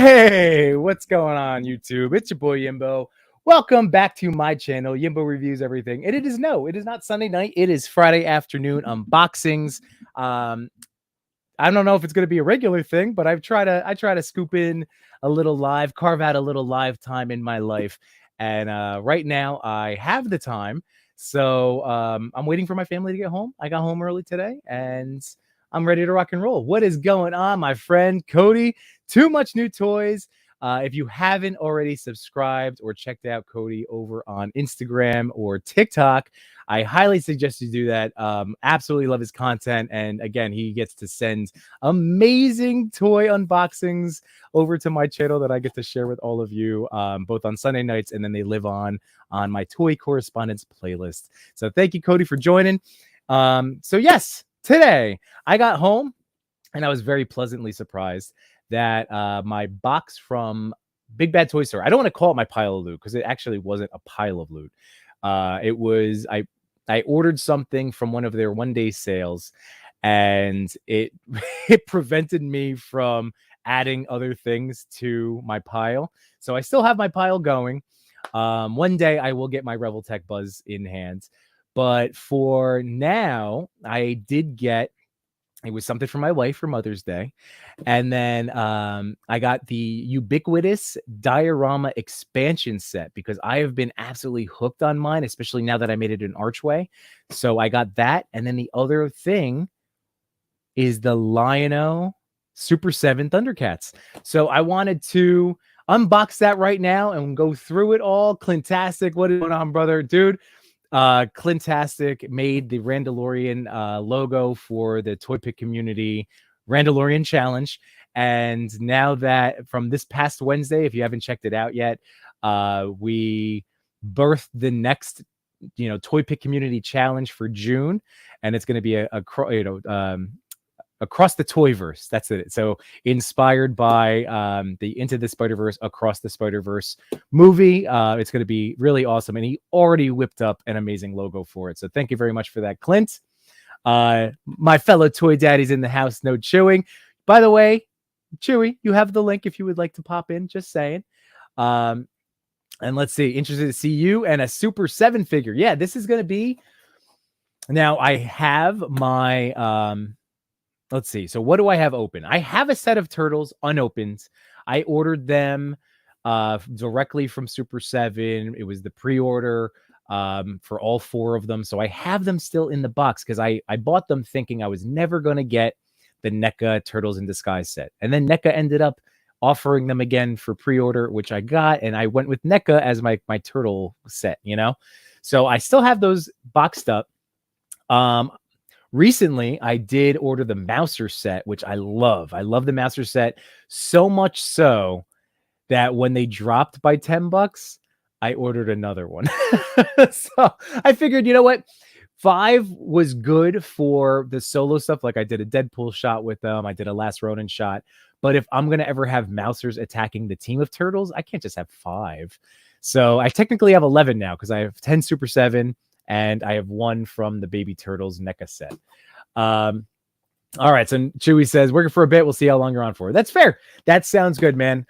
Hey, what's going on, YouTube? It's your boy Yimbo. Welcome back to my channel, Yimbo Reviews Everything. And it is not Sunday night. It is Friday afternoon unboxings. I don't know if it's going to be a regular thing, but I try to scoop in a little live, carve out a little live time in my life. And right now I have the time. So I'm waiting for my family to get home. I got home early today and I'm ready to rock and roll. What is going on, my friend Cody? Too Much New Toys. If you haven't already subscribed or checked out Cody over on Instagram or TikTok, I highly suggest you do that. Absolutely love his content. And again, he gets to send amazing toy unboxings over to my channel that I get to share with all of you, both on Sunday nights, and then they live on my toy correspondence playlist. So thank you, Cody, for joining. So yes, today I got home and I was very pleasantly surprised that my box from Big Bad Toy Store, I don't want to call it my pile of loot because it actually wasn't a pile of loot. It was, I ordered something from one of their one-day sales, and it prevented me from adding other things to my pile. So I still have my pile going. One day I will get my Reveltech Buzz in hand. But for now, I did get, it was something for my wife for Mother's Day. And then I got the ubiquitous diorama expansion set because I have been absolutely hooked on mine, especially now that I made it an archway. So I got that. And then the other thing is the Lion-O Super7 ThunderCats. So I wanted to unbox that right now and go through it all. Clintastic, what is going on, brother? Dude. Clintastic made the Randalorian logo for the Toy Pick Community Randalorian Challenge. And now that from this past Wednesday, if you haven't checked it out yet, we birthed the next, Toy Pick Community Challenge for June. And it's going to be Across the Toyverse. That's it. So inspired by the Into the Spider-Verse, Across the Spider-Verse movie. It's going to be really awesome. And he already whipped up an amazing logo for it. So thank you very much for that, Clint. My fellow toy daddies in the house, no chewing. By the way, Chewy, you have the link if you would like to pop in, just saying. And let's see, interested to see you and a Super7 figure. Yeah, this is going to be, now I have my, let's see. So what do I have open? I have a set of turtles unopened. I ordered them directly from Super7. It was the pre-order for all 4 of them. So I have them still in the box because I bought them thinking I was never going to get the NECA Turtles in Disguise set. And then NECA ended up offering them again for pre-order, which I got. And I went with NECA as my turtle set, So I still have those boxed up. Recently, I did order the Mouser set, which I love. I love the Mouser set so much so that when they dropped by $10, I ordered another one. So I figured, you know what? 5 was good for the solo stuff. Like I did a Deadpool shot with them. I did a Last Ronin shot. But if I'm going to ever have Mousers attacking the team of turtles, I can't just have 5. So I technically have 11 now because I have 10 Super7. And I have 1 from the Baby Turtles NECA set. All right. So Chewy says, working for a bit. We'll see how long you're on for. That's fair. That sounds good, man.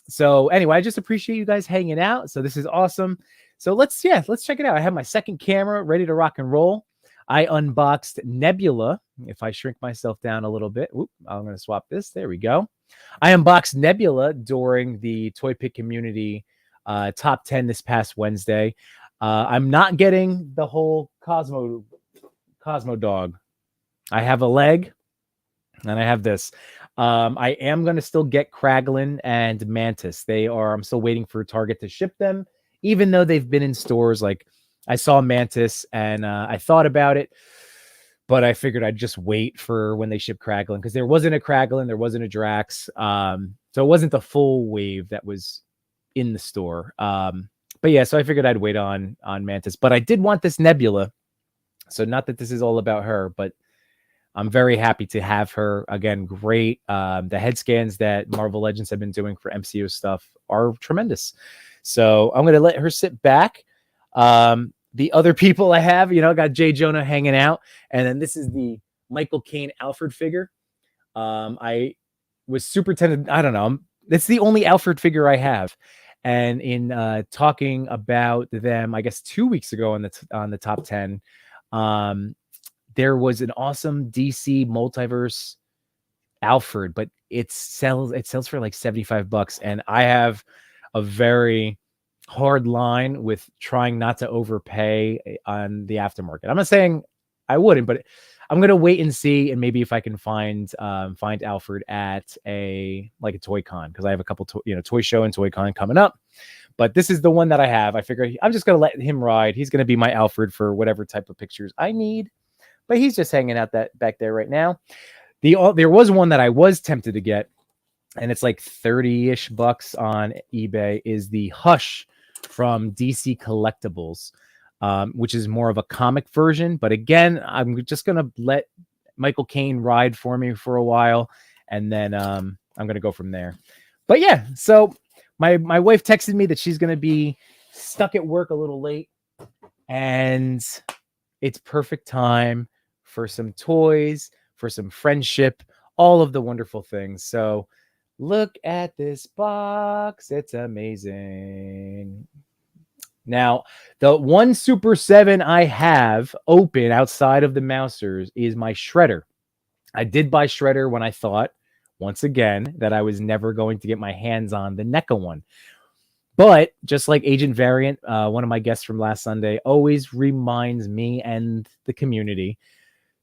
So anyway, I just appreciate you guys hanging out. So this is awesome. So let's check it out. I have my second camera ready to rock and roll. I unboxed Nebula. If I shrink myself down a little bit, I'm going to swap this. There we go. I unboxed Nebula during the Toy Pick Community top 10 this past Wednesday. I'm not getting the whole Cosmo dog. I have a leg and I have this. I am going to still get Kraglin and Mantis. I'm still waiting for Target to ship them, even though they've been in stores. Like I saw Mantis and I thought about it, but I figured I'd just wait for when they ship Kraglin because there wasn't a Kraglin, there wasn't a Drax. So it wasn't the full wave that was in the store. But yeah, so I figured I'd wait on Mantis. But I did want this Nebula. So not that this is all about her, but I'm very happy to have her. Again, great. The head scans that Marvel Legends have been doing for MCU stuff are tremendous. So I'm going to let her sit back. The other people I have, I got Jay Jonah hanging out. And then this is the Michael Caine Alfred figure. I was super tempted. I don't know. It's the only Alfred figure I have. And in talking about them, I guess 2 weeks ago on the top 10, there was an awesome DC multiverse Alfred, but it sells for like $75, and I have a very hard line with trying not to overpay on the aftermarket. I'm not saying I wouldn't, but I'm gonna wait and see, and maybe if I can find Alfred at a Toy Con, because I have a couple Toy Show and Toy Con coming up. But this is the one that I have. I figure I'm just gonna let him ride. He's gonna be my Alfred for whatever type of pictures I need. But he's just hanging out that back there right now. There was one that I was tempted to get, and it's like 30-ish bucks on eBay, is the Hush from DC Collectibles, which is more of a comic version. But again, I'm just going to let Michael Caine ride for me for a while, and then I'm going to go from there. But yeah, so my wife texted me that she's going to be stuck at work a little late, and it's perfect time for some toys, for some friendship, all of the wonderful things. So look at this box. It's amazing. Now, the one Super 7 I have open outside of the Mousers is my Shredder. I did buy Shredder when I thought, once again, that I was never going to get my hands on the NECA one. But just like Agent Variant, one of my guests from last Sunday, always reminds me and the community,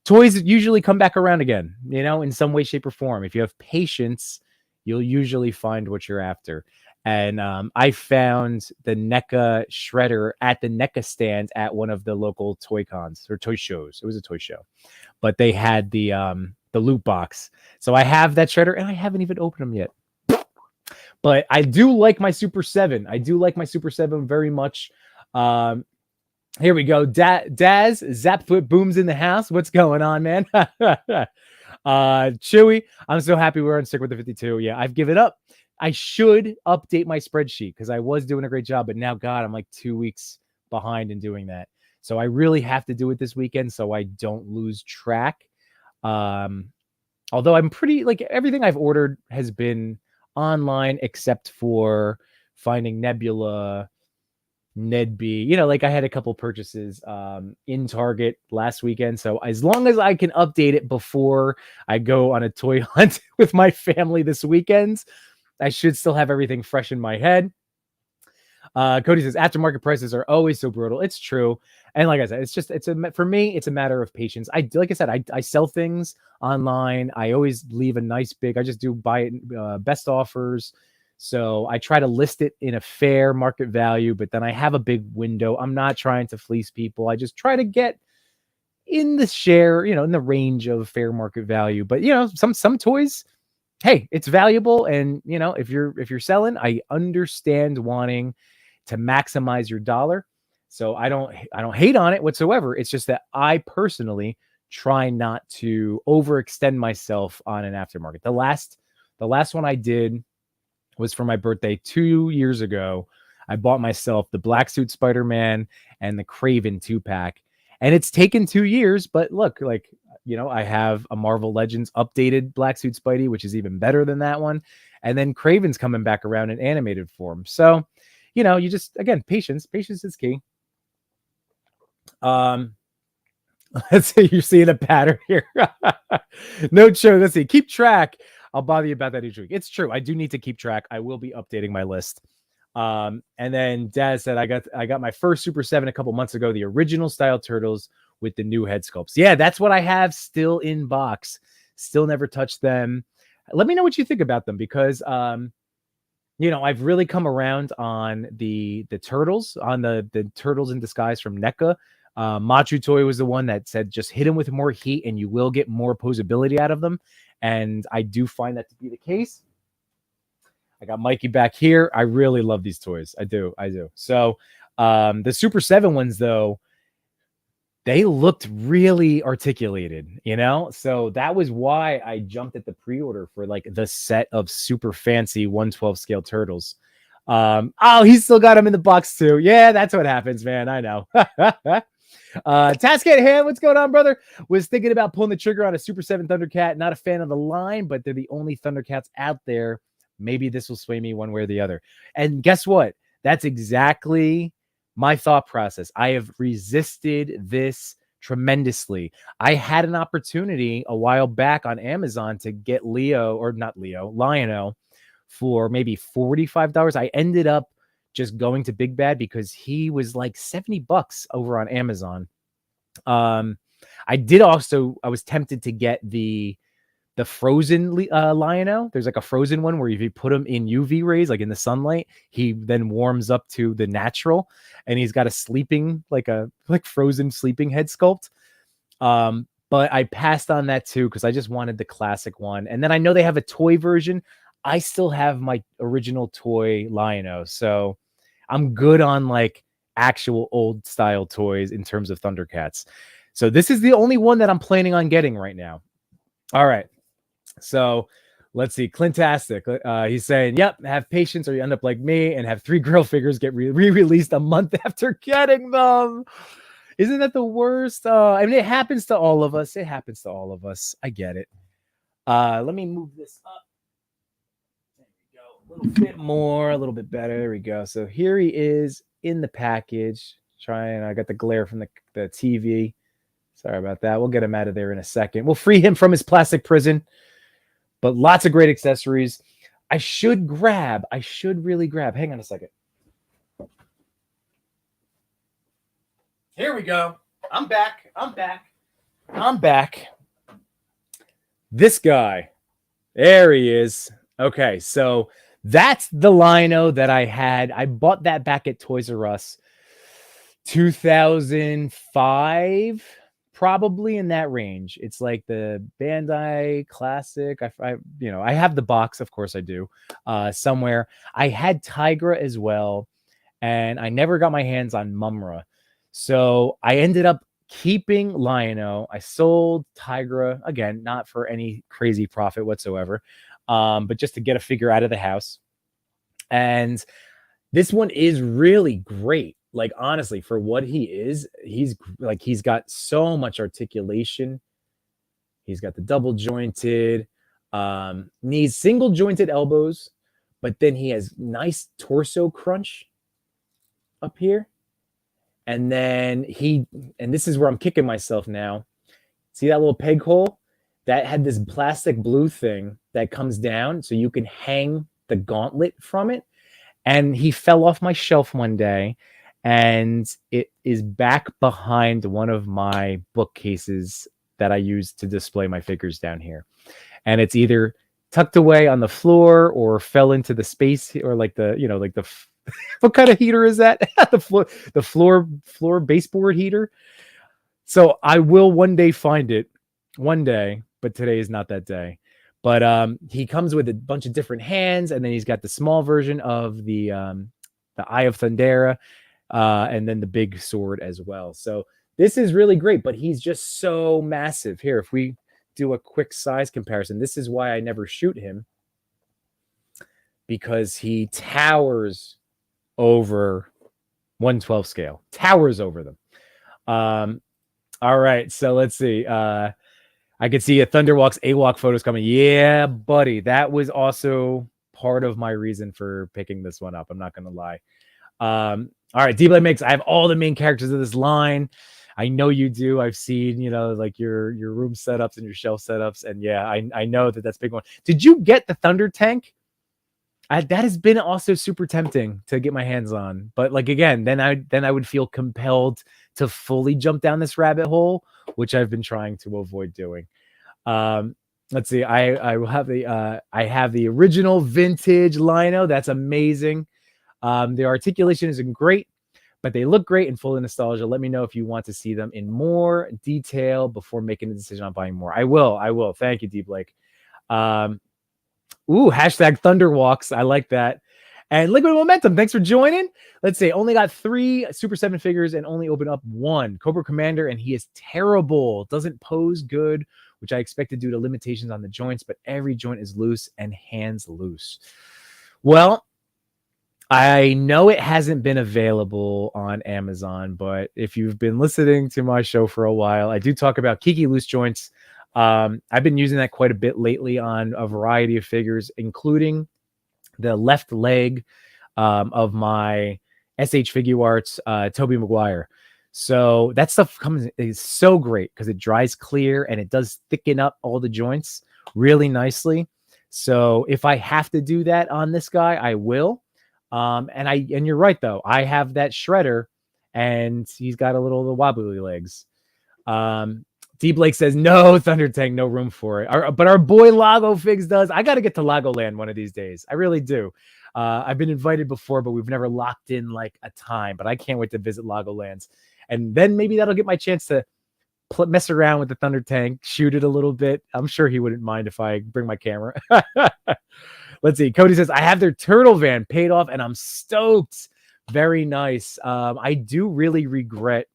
toys usually come back around again, in some way, shape, or form. If you have patience, you'll usually find what you're after. And I found the NECA Shredder at the NECA stand at one of the local toy cons or toy shows. It was a toy show, but they had the loot box. So I have that Shredder, and I haven't even opened them yet. But I do like my Super 7. I do like my Super 7 very much. Here we go. Daz, Zapfoot Booms in the house. What's going on, man? Chewy, I'm so happy we're on stick with the 52. Yeah, I've given up. I should update my spreadsheet because I was doing a great job, but now, God, I'm like 2 weeks behind in doing that. So I really have to do it this weekend so I don't lose track. Although I'm pretty, everything I've ordered has been online except for Finding Nebula, Nedby, I had a couple purchases in Target last weekend. So as long as I can update it before I go on a toy hunt with my family this weekend, I should still have everything fresh in my head. Cody says aftermarket prices are always so brutal. It's true. And like I said, for me, it's a matter of patience. Like I said, I sell things online. I always leave a nice I just do buy it, best offers. So I try to list it in a fair market value, but then I have a big window. I'm not trying to fleece people. I just try to get in the share, in the range of fair market value. But some toys, hey, it's valuable. And if you're selling, I understand wanting to maximize your dollar. So I don't hate on it whatsoever. It's just that I personally try not to overextend myself on an aftermarket. The last one I did was for my birthday 2 years ago. I bought myself the Black Suit Spider-Man and the Kraven 2-pack. And it's taken 2 years, but look, I have a Marvel Legends updated Black Suit Spidey, which is even better than that one. And then Kraven's coming back around in animated form. So, you just, again, patience is key. Let's see, you're seeing a pattern here. No show. Let's see. Keep track. I'll bother you about that each week. It's true. I do need to keep track. I will be updating my list. And then Dad said, I got my first Super 7 a couple months ago, the original style turtles with the new head sculpts. Yeah, that's what I have still in box. Still never touched them. Let me know what you think about them, because I've really come around on the turtles, on the turtles in disguise from NECA. MatchuToy was the one that said just hit them with more heat and you will get more posability out of them. And I do find that to be the case. I got Mikey back here. I really love these toys. I do. So the Super 7 ones, though, they looked really articulated, So that was why I jumped at the pre-order for the set of super fancy 1/12 scale turtles. He's still got them in the box too. Yeah, that's what happens, man. I know. Tasket Hand, what's going on, brother? Was thinking about pulling the trigger on a Super 7 Thundercat. Not a fan of the line, but they're the only Thundercats out there maybe this will sway me one way or the other. And guess what? That's exactly my thought process. I have resisted this tremendously. I had an opportunity a while back on Amazon to get Lion-O for maybe $45. I ended up just going to Big Bad because he was like $70 over on Amazon. I was tempted to get the frozen Lion-O. There's like a frozen one where if you put him in UV rays, like in the sunlight, he then warms up to the natural, and he's got a sleeping, like frozen sleeping head sculpt. But I passed on that too because I just wanted the classic one. And then I know they have a toy version. I still have my original toy Lion-O, so I'm good on like actual old style toys in terms of ThunderCats. So this is the only one that I'm planning on getting right now. All right. So let's see. Clintastic. He's saying, yep, have patience or you end up like me and have 3 girl figures get re-released a month after getting them. Isn't that the worst? I mean, it happens to all of us. It happens to all of us. I get it. Let me move this up. There we go. A little bit more, a little bit better. There we go. So here he is in the package. I got the glare from the TV. Sorry about that. We'll get him out of there in a second. We'll free him from his plastic prison. But lots of great accessories. I should really grab. Hang on a second. Here we go. I'm back. This guy. There he is. Okay, so that's the Lion-O that I had. I bought that back at Toys R Us 2005. Probably in that range. It's like the Bandai Classic. I have the box, of course I do, somewhere. I had Tigra as well, and I never got my hands on Mumra. So I ended up keeping Lion-O. I sold Tigra, again, not for any crazy profit whatsoever, but just to get a figure out of the house. And this one is really great. Like, honestly, for what he is, he's got so much articulation. He's got the double jointed, needs single jointed elbows, but then he has nice torso crunch up here. And then and this is where I'm kicking myself now. See that little peg hole? That had this plastic blue thing that comes down so you can hang the gauntlet from it. And he fell off my shelf one day. And it is back behind one of my bookcases that I use to display my figures down here. And it's either tucked away on the floor or fell into the space, or like what kind of heater is that? the floor baseboard heater. So I will one day find it, but today is not that day. But he comes with a bunch of different hands, and then he's got the small version of the Eye of Thundera. And then the big sword as well. So this is really great, but he's just so massive. Here, if we do a quick size comparison, this is why I never shoot him, because he towers over 1/12 scale. Towers over them. All right, so let's see. I could see a Thunderwalks AWOC photos coming. Yeah, buddy. That was also part of my reason for picking this one up. I'm not going to lie. All right, D-Blade makes. I have all the main characters of this line. I know you do. I've seen, like your room setups and your shelf setups, and yeah, I know that's a big one. Did you get the Thunder Tank? That has been also super tempting to get my hands on, but like again, then I would feel compelled to fully jump down this rabbit hole, which I've been trying to avoid doing. Let's see. I have the original vintage Lion-O. That's amazing. The articulation isn't great, but they look great and full of nostalgia. Let me know if you want to see them in more detail before making a decision on buying more. I will. Thank you, D. Blake. Hashtag Thunderwalks. I like that. And Liquid Momentum, thanks for joining. Let's say only got 3 Super 7 figures and only opened up 1. Cobra Commander, and he is terrible. Doesn't pose good, which I expected due to limitations on the joints, but every joint is loose and hands loose. Well, I know it hasn't been available on Amazon, but if you've been listening to my show for a while, I do talk about Kiki loose joints. I've been using that quite a bit lately on a variety of figures, including the left leg of my SHFiguarts Tobey Maguire. So that stuff is so great because it dries clear and it does thicken up all the joints really nicely. So if I have to do that on this guy, I will. And you're right though. I have that shredder, and he's got a little the wobbly legs. D Blake says no Thunder Tank, no room for it. But our boy Lago Figs does. I got to get to Lagoland one of these days. I really do. I've been invited before, but we've never locked in like a time. But I can't wait to visit Lagolands, and then maybe that'll get my chance to mess around with the Thunder Tank, shoot it a little bit. I'm sure he wouldn't mind if I bring my camera. Let's see. Cody says I have their turtle van paid off, and I'm stoked. Very nice. I do really regret.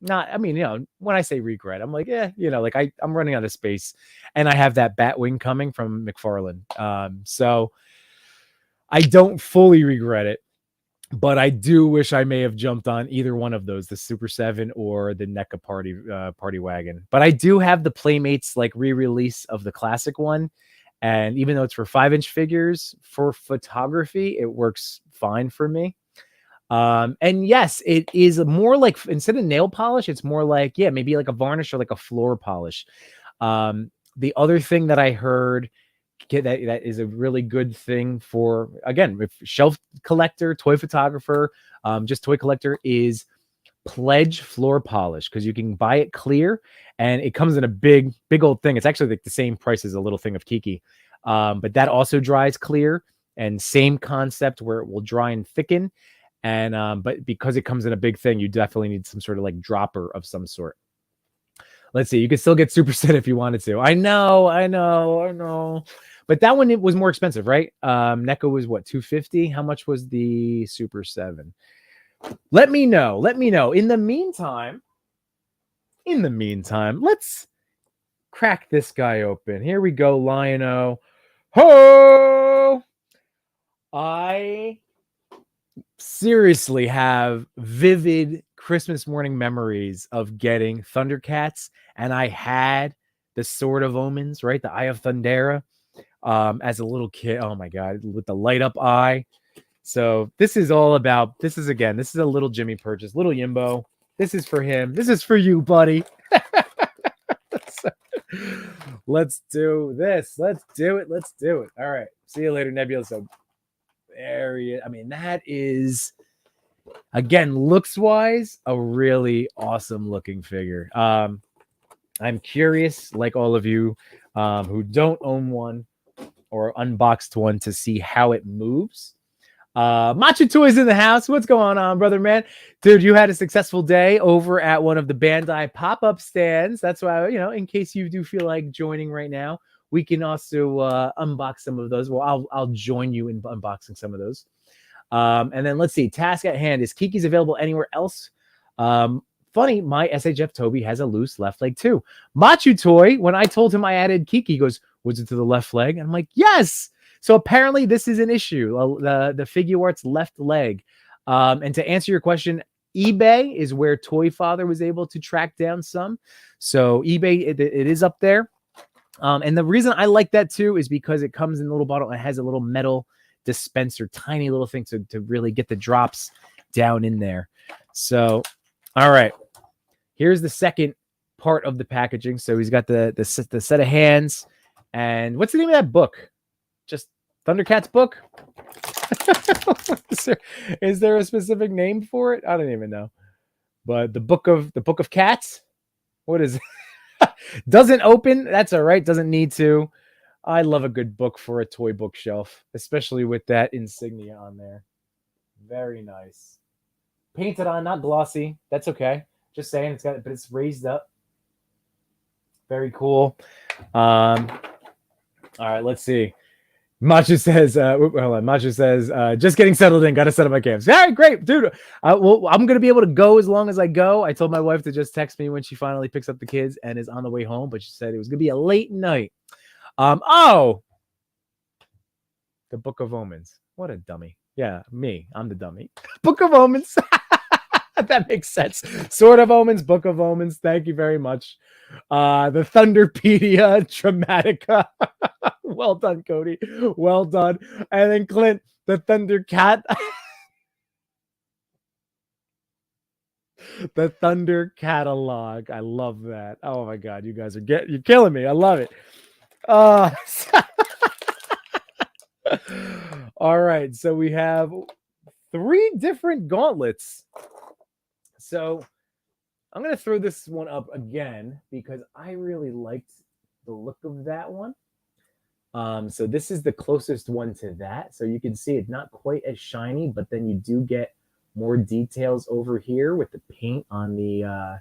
I mean, when I say regret, I'm like, like I'm running out of space, and I have that Batwing coming from McFarlane. So I don't fully regret it, but I do wish I may have jumped on either one of those, the Super7 or the NECA party wagon. But I do have the Playmates like re-release of the classic one. And even though it's for 5-inch figures, for photography, it works fine for me. And yes, it is more like, instead of nail polish, it's more like, maybe like a varnish or like a floor polish. The other thing that I heard that is a really good thing for, again, if shelf collector, toy photographer, just toy collector, is Pledge floor polish, because you can buy it clear and it comes in a big old thing. It's actually like the same price as a little thing of Kiki, but that also dries clear, and same concept where it will dry and thicken. And but because it comes in a big thing, you definitely need some sort of like dropper of some sort. Let's see, you can still get Super7 if you wanted to. I know. But that one, it was more expensive, right? NECA was what, $250? How much was the Super7? Let me know. In the meantime, let's crack this guy open. Here we go, Lion-O. Ho! I seriously have vivid Christmas morning memories of getting ThunderCats, and I had the Sword of Omens, right? The Eye of Thundera, as a little kid. Oh my God, with the light up eye. So this is all about, this is a little Jimmy purchase, little Yimbo. This is for him. This is for you, buddy. Let's do this. Let's do it. All right. See you later, Nebula. So there he is. I mean, that is, again, looks wise, a really awesome looking figure. I'm curious, like all of you who don't own one or unboxed one, to see how it moves. MatchuToy's in the house. What's going on, brother, man? Dude, you had a successful day over at one of the Bandai pop-up stands. That's why, in case you do feel like joining right now, we can also unbox some of those. Well, I'll join you in unboxing some of those. And then let's see. Task at hand. Is Kiki's available anywhere else? Funny, my SHF Toby has a loose left leg too. MatchuToy, when I told him I added Kiki, he goes, was it to the left leg? And I'm like, yes. So apparently this is an issue, the Figuarts left leg. And to answer your question, eBay is where Toy Father was able to track down some. So eBay, it is up there. And the reason I like that too is because it comes in a little bottle and it has a little metal dispenser, tiny little thing to really get the drops down in there. So, all right, here's the second part of the packaging. So he's got the set of hands. And what's the name of that book? Just ThunderCats book? is there a specific name for it? I don't even know. But the book of cats? What is it? Doesn't open. That's all right. Doesn't need to. I love a good book for a toy bookshelf, especially with that insignia on there. Very nice. Painted on, not glossy. That's okay. Just saying, but it's raised up. Very cool. All right, let's see. Matchu says, hold on. Matchu says, just getting settled in. Got to set up my cams. All right, great, dude. Well, I'm going to be able to go as long as I go. I told my wife to just text me when she finally picks up the kids and is on the way home, but she said it was going to be a late night. Oh, the Book of Omens. What a dummy. Yeah, me. I'm the dummy. Book of Omens. That makes sense. Sword of Omens, Book of Omens. Thank you very much. The Thunderpedia Dramatica. Well done, Cody. Well done. And then Clint, the ThunderCat. The Thunder Catalog. I love that. Oh my god, you guys are you're killing me. I love it. Uh all right, so we have 3 different gauntlets. So I'm gonna throw this one up again because I really liked the look of that one. So this is the closest one to that. So you can see it's not quite as shiny, but then you do get more details over here with the paint on the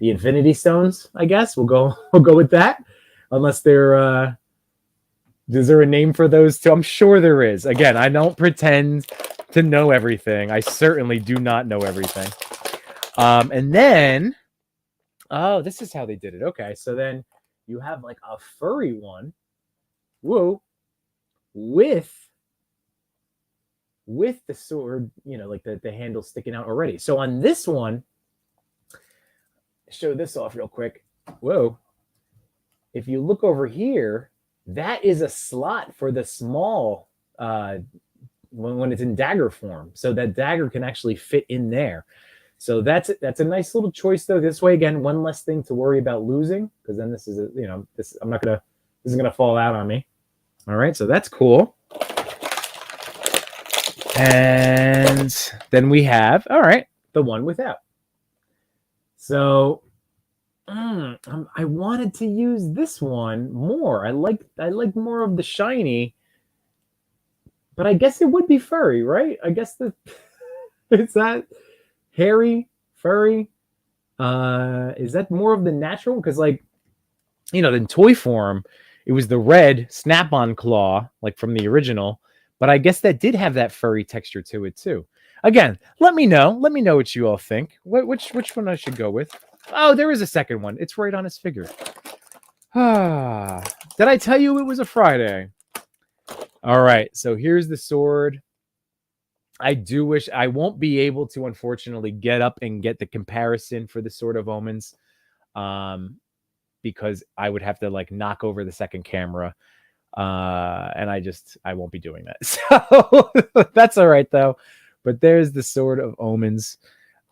Infinity Stones. I guess we'll go with that, unless they're. Is there a name for those two? I'm sure there is. Again, I don't pretend to know everything. I certainly do not know everything. And then, oh, this is how they did it. Okay, so then you have like a furry one. Whoa, with the sword, you know, like the handle sticking out already. So on this one, show this off real quick. Whoa. If you look over here, that is a slot for the small when it's in dagger form. So that dagger can actually fit in there. So that's a nice little choice though. This way, again, one less thing to worry about losing, because then this is this is gonna fall out on me. All right, so that's cool. And then we have, all right, the one without. So I wanted to use this one more. I like more of the shiny, but I guess it would be furry, right? I guess it's that hairy, furry. Is that more of the natural? Because like, in toy form, it was the red snap-on claw, like from the original. But I guess that did have that furry texture to it too. Again, let me know. Let me know what you all think. Which one I should go with. Oh, there is a second one. It's right on his figure. Did I tell you it was a Friday? All right, so here's the sword. I do wish I won't be able to, unfortunately, get up and get the comparison for the Sword of Omens, because I would have to like knock over the second camera, and I won't be doing that. So that's all right though. But there's the Sword of Omens,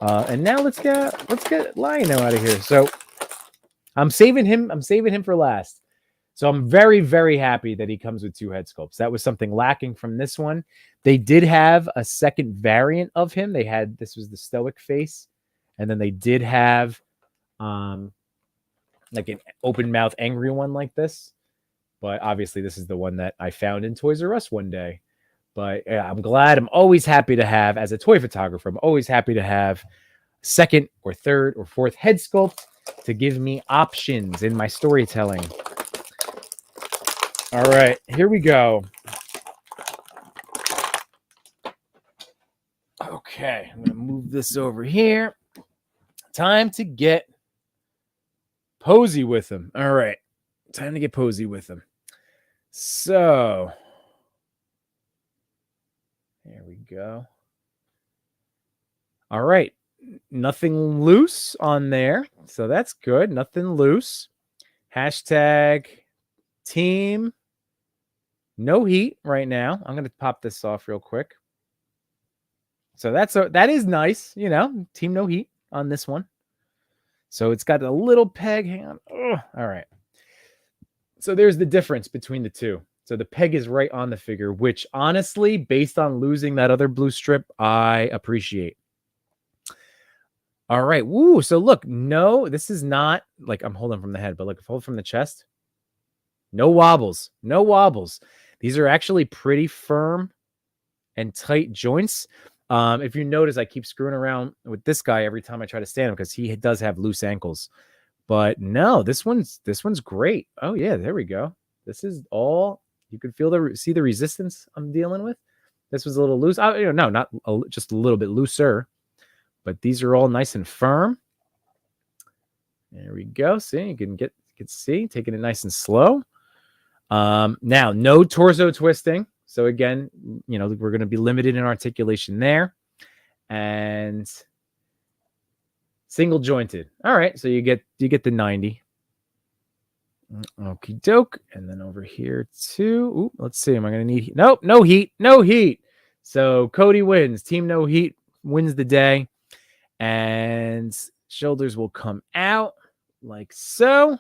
and now let's get Lion-O out of here. So I'm saving him for last. So I'm very, very happy that he comes with 2 head sculpts. That was something lacking from this one. They did have a second variant of him. This was the stoic face. And then they did have like an open mouth angry one like this. But obviously this is the one that I found in Toys R Us one day. But yeah, I'm always happy to have, as a toy photographer, I'm always happy to have second or third or fourth head sculpt to give me options in my storytelling. All right, here we go. Okay, I'm going to move this over here. Time to get posy with him. All right, time to get posy with him. So, there we go. All right, nothing loose on there. So that's good. Nothing loose. Hashtag team no heat right now. I'm going to pop this off real quick. So that is nice, team no heat on this one. So it's got a little peg. Hang on. Ugh. All right. So there's the difference between the two. So the peg is right on the figure, which honestly, based on losing that other blue strip, I appreciate. All right. Woo. So look, no, this is not like I'm holding from the head, but like hold from the chest. No wobbles. No wobbles. These are actually pretty firm and tight joints. If you notice, I keep screwing around with this guy every time I try to stand him because he does have loose ankles. But no, this one's great. Oh yeah, there we go. This is all you can see the resistance I'm dealing with. This was a little loose. No, not just a little bit looser, but these are all nice and firm. There we go. See, you can see taking it nice and slow. Now, no torso twisting. So again, we're going to be limited in articulation there. And single jointed. All right, so you get the 90. Okie doke. And then over here too. Ooh, let's see. Am I going to need heat? Nope, no heat. No heat. So Cody wins. Team No Heat wins the day. And shoulders will come out like so.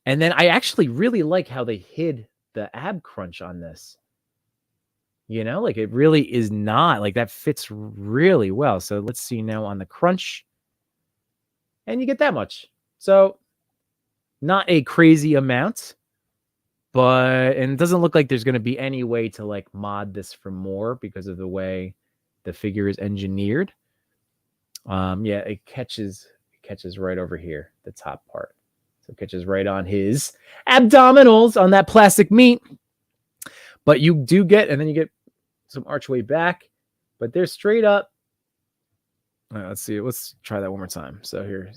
And then I actually really like how they hid the ab crunch on this. You know, like it really is not like that fits really well. So let's see now on the crunch. And you get that much. So not a crazy amount, but and it doesn't look like there's going to be any way to like mod this for more because of the way the figure is engineered. Yeah, it catches right over here, the top part. So it catches right on his abdominals on that plastic meat. But you do get, and then you get some archway back, but they're straight up. All right, let's see. Let's try that one more time. So here,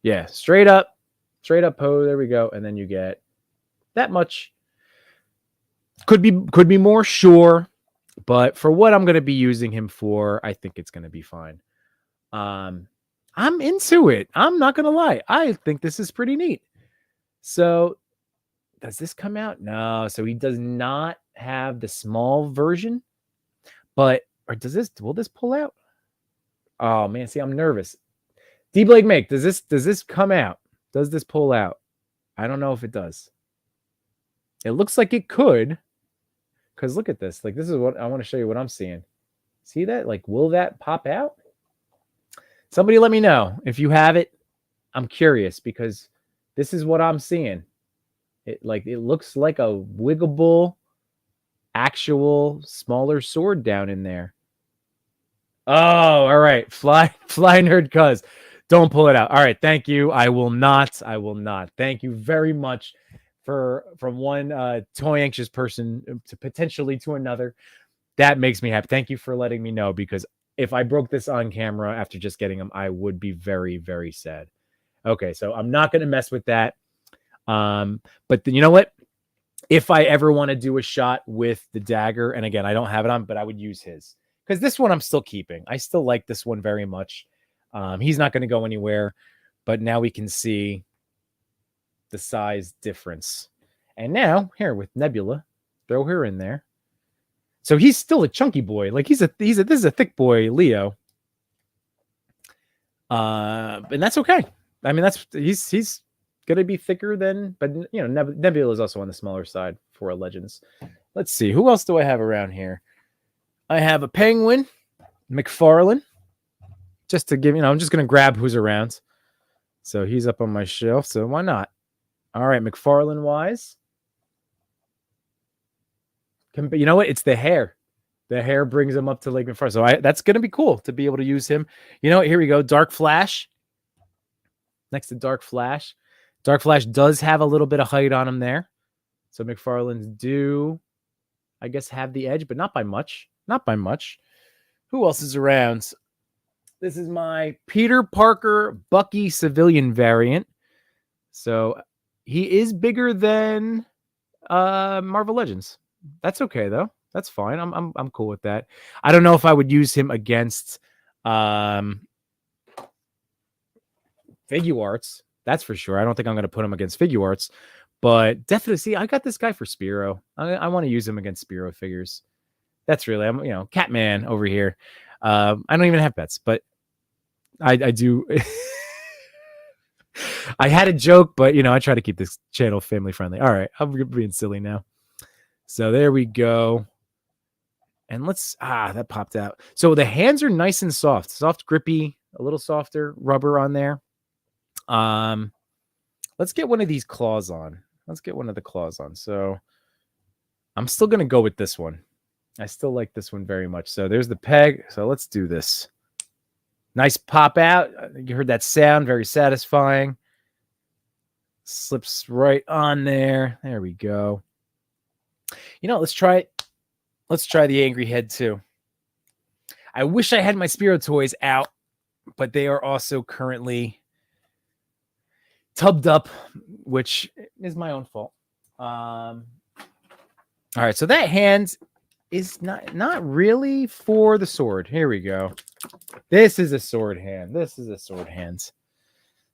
yeah, straight up pose. There we go. And then you get that much. Could be more, sure. But for what I'm going to be using him for, I think it's going to be fine. I'm into it. I'm not going to lie. I think this is pretty neat. So does this come out? No. So he does not have the small version, but, or does this, will this pull out? Oh man. See, I'm nervous. D-Blade Make, does this come out? Does this pull out? I don't know if it does. It looks like it could. Because look at this. Like, this is what I want to show you what I'm seeing. See that? Like, will that pop out? Somebody let me know if you have it. I'm curious because this is what I'm seeing. It looks like a wiggable, actual smaller sword down in there. Oh, all right. Fly nerd cuz. Don't pull it out. All right. Thank you. I will not. Thank you very much. From one toy anxious person to potentially to another. That makes me happy. Thank you for letting me know, because if I broke this on camera after just getting them, I would be very, very sad. Okay, so I'm not going to mess with that. But then, you know what? If I ever want to do a shot with the dagger, and again, I don't have it on, but I would use his. Because this one I'm still keeping. I still like this one very much. He's not going to go anywhere. But now we can see the size difference. And now, here with Nebula, throw her in there. So he's still a chunky boy. Like this is a thick boy, Leo. And that's okay. I mean, he's gonna be thicker than, but you know, Nebula is also on the smaller side for Legends. Let's see, who else do I have around here? I have a Penguin, McFarlane. Just to give, you know, I'm just gonna grab who's around. So he's up on my shelf. So why not? All right, McFarlane wise. You know what? It's the hair. The hair brings him up to like McFarlane. So that's going to be cool to be able to use him. You know, here we go. Dark Flash. Next to Dark Flash. Dark Flash does have a little bit of height on him there. So McFarlane's do, I guess, have the edge, but not by much. Not by much. Who else is around? This is my Peter Parker Bucky civilian variant. So he is bigger than Marvel Legends. That's okay though. That's fine. I'm cool with that. I don't know if I would use him against Figuarts. That's for sure. I don't think I'm going to put him against Figuarts, but definitely. See, I got this guy for Spiro. I want to use him against Spiro figures. That's really, I'm, you know, Catman over here. I don't even have pets, but I do. I had a joke, but you know, I try to keep this channel family friendly. All right, I'm being silly now. So there we go. And let's, that popped out. So the hands are nice and soft, grippy, a little softer rubber on there. Let's get one of these claws on. Let's get one of the claws on. So I'm still going to go with this one. I still like this one very much. So there's the peg. So let's do this. Nice pop out. You heard that sound, very satisfying. Slips right on there. There we go. You know, let's try it. Let's try the angry head too. I wish I had my Spiro toys out, but they are also currently tubbed up, which is my own fault. All right, so that hand is not really for the sword. Here we go. This is a sword hand. This is a sword hand.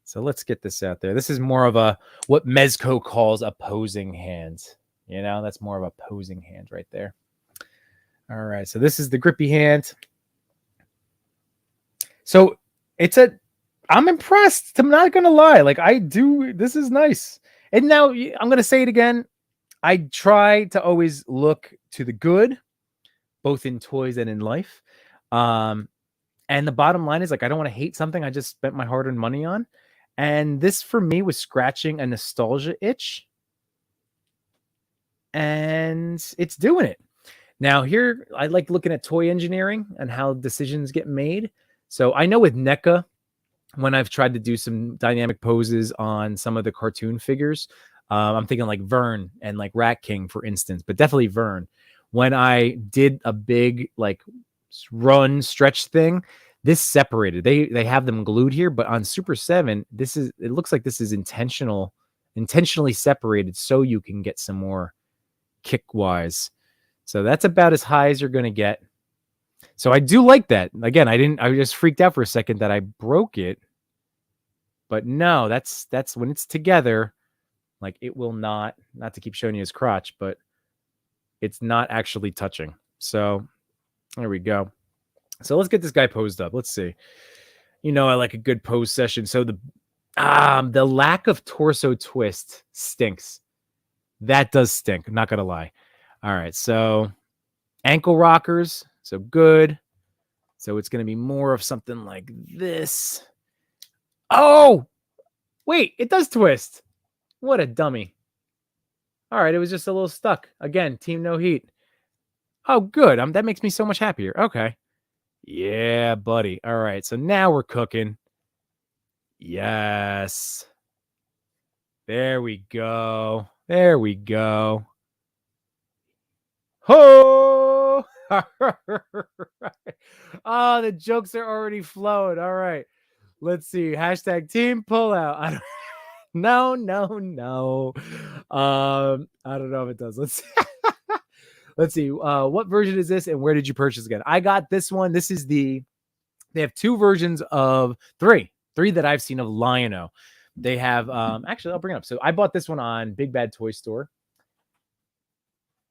So let's get this out there. This is more of a what Mezco calls a posing hand. You know, that's more of a posing hand right there. All right, so this is the grippy hand. So I'm impressed. I'm not gonna lie. Like this is nice. And now I'm gonna say it again. I try to always look to the good, both in toys and in life. And the bottom line is, like, I don't want to hate something I just spent my hard-earned money on. And this for me was scratching a nostalgia itch. And it's doing it. Now here, I like looking at toy engineering and how decisions get made. So I know with NECA, when I've tried to do some dynamic poses on some of the cartoon figures, I'm thinking like Vern and like Rat King, for instance, but definitely Vern. When I did a big like run stretch thing, this separated. They have them glued here, but on Super 7, it looks like this is intentionally separated so you can get some more kick wise. So that's about as high as you're going to get. So I do like that. Again, I just freaked out for a second that I broke it. But no, that's when it's together, like it will not to keep showing you his crotch, but it's not actually touching. So there we go. So let's get this guy posed up. Let's see. You know, I like a good pose session. So the lack of torso twist stinks. That does stink. I'm not going to lie. All right. So ankle rockers. So good. So it's going to be more of something like this. Oh, wait, it does twist. What a dummy. All right. It was just a little stuck. Again, team no heat. Oh, good. That makes me so much happier. Okay. Yeah, buddy. All right. So now we're cooking. Yes. There we go. There we go. Ho! Oh, the jokes are already flowing. All right. Let's see. Hashtag team pullout. No. I don't know if it does. Let's see. Let's see. What version is this and where did you purchase again? I got this one. This is they have two versions of three that I've seen of Lion-O. They have, actually, I'll bring it up. So I bought this one on Big Bad Toy Store.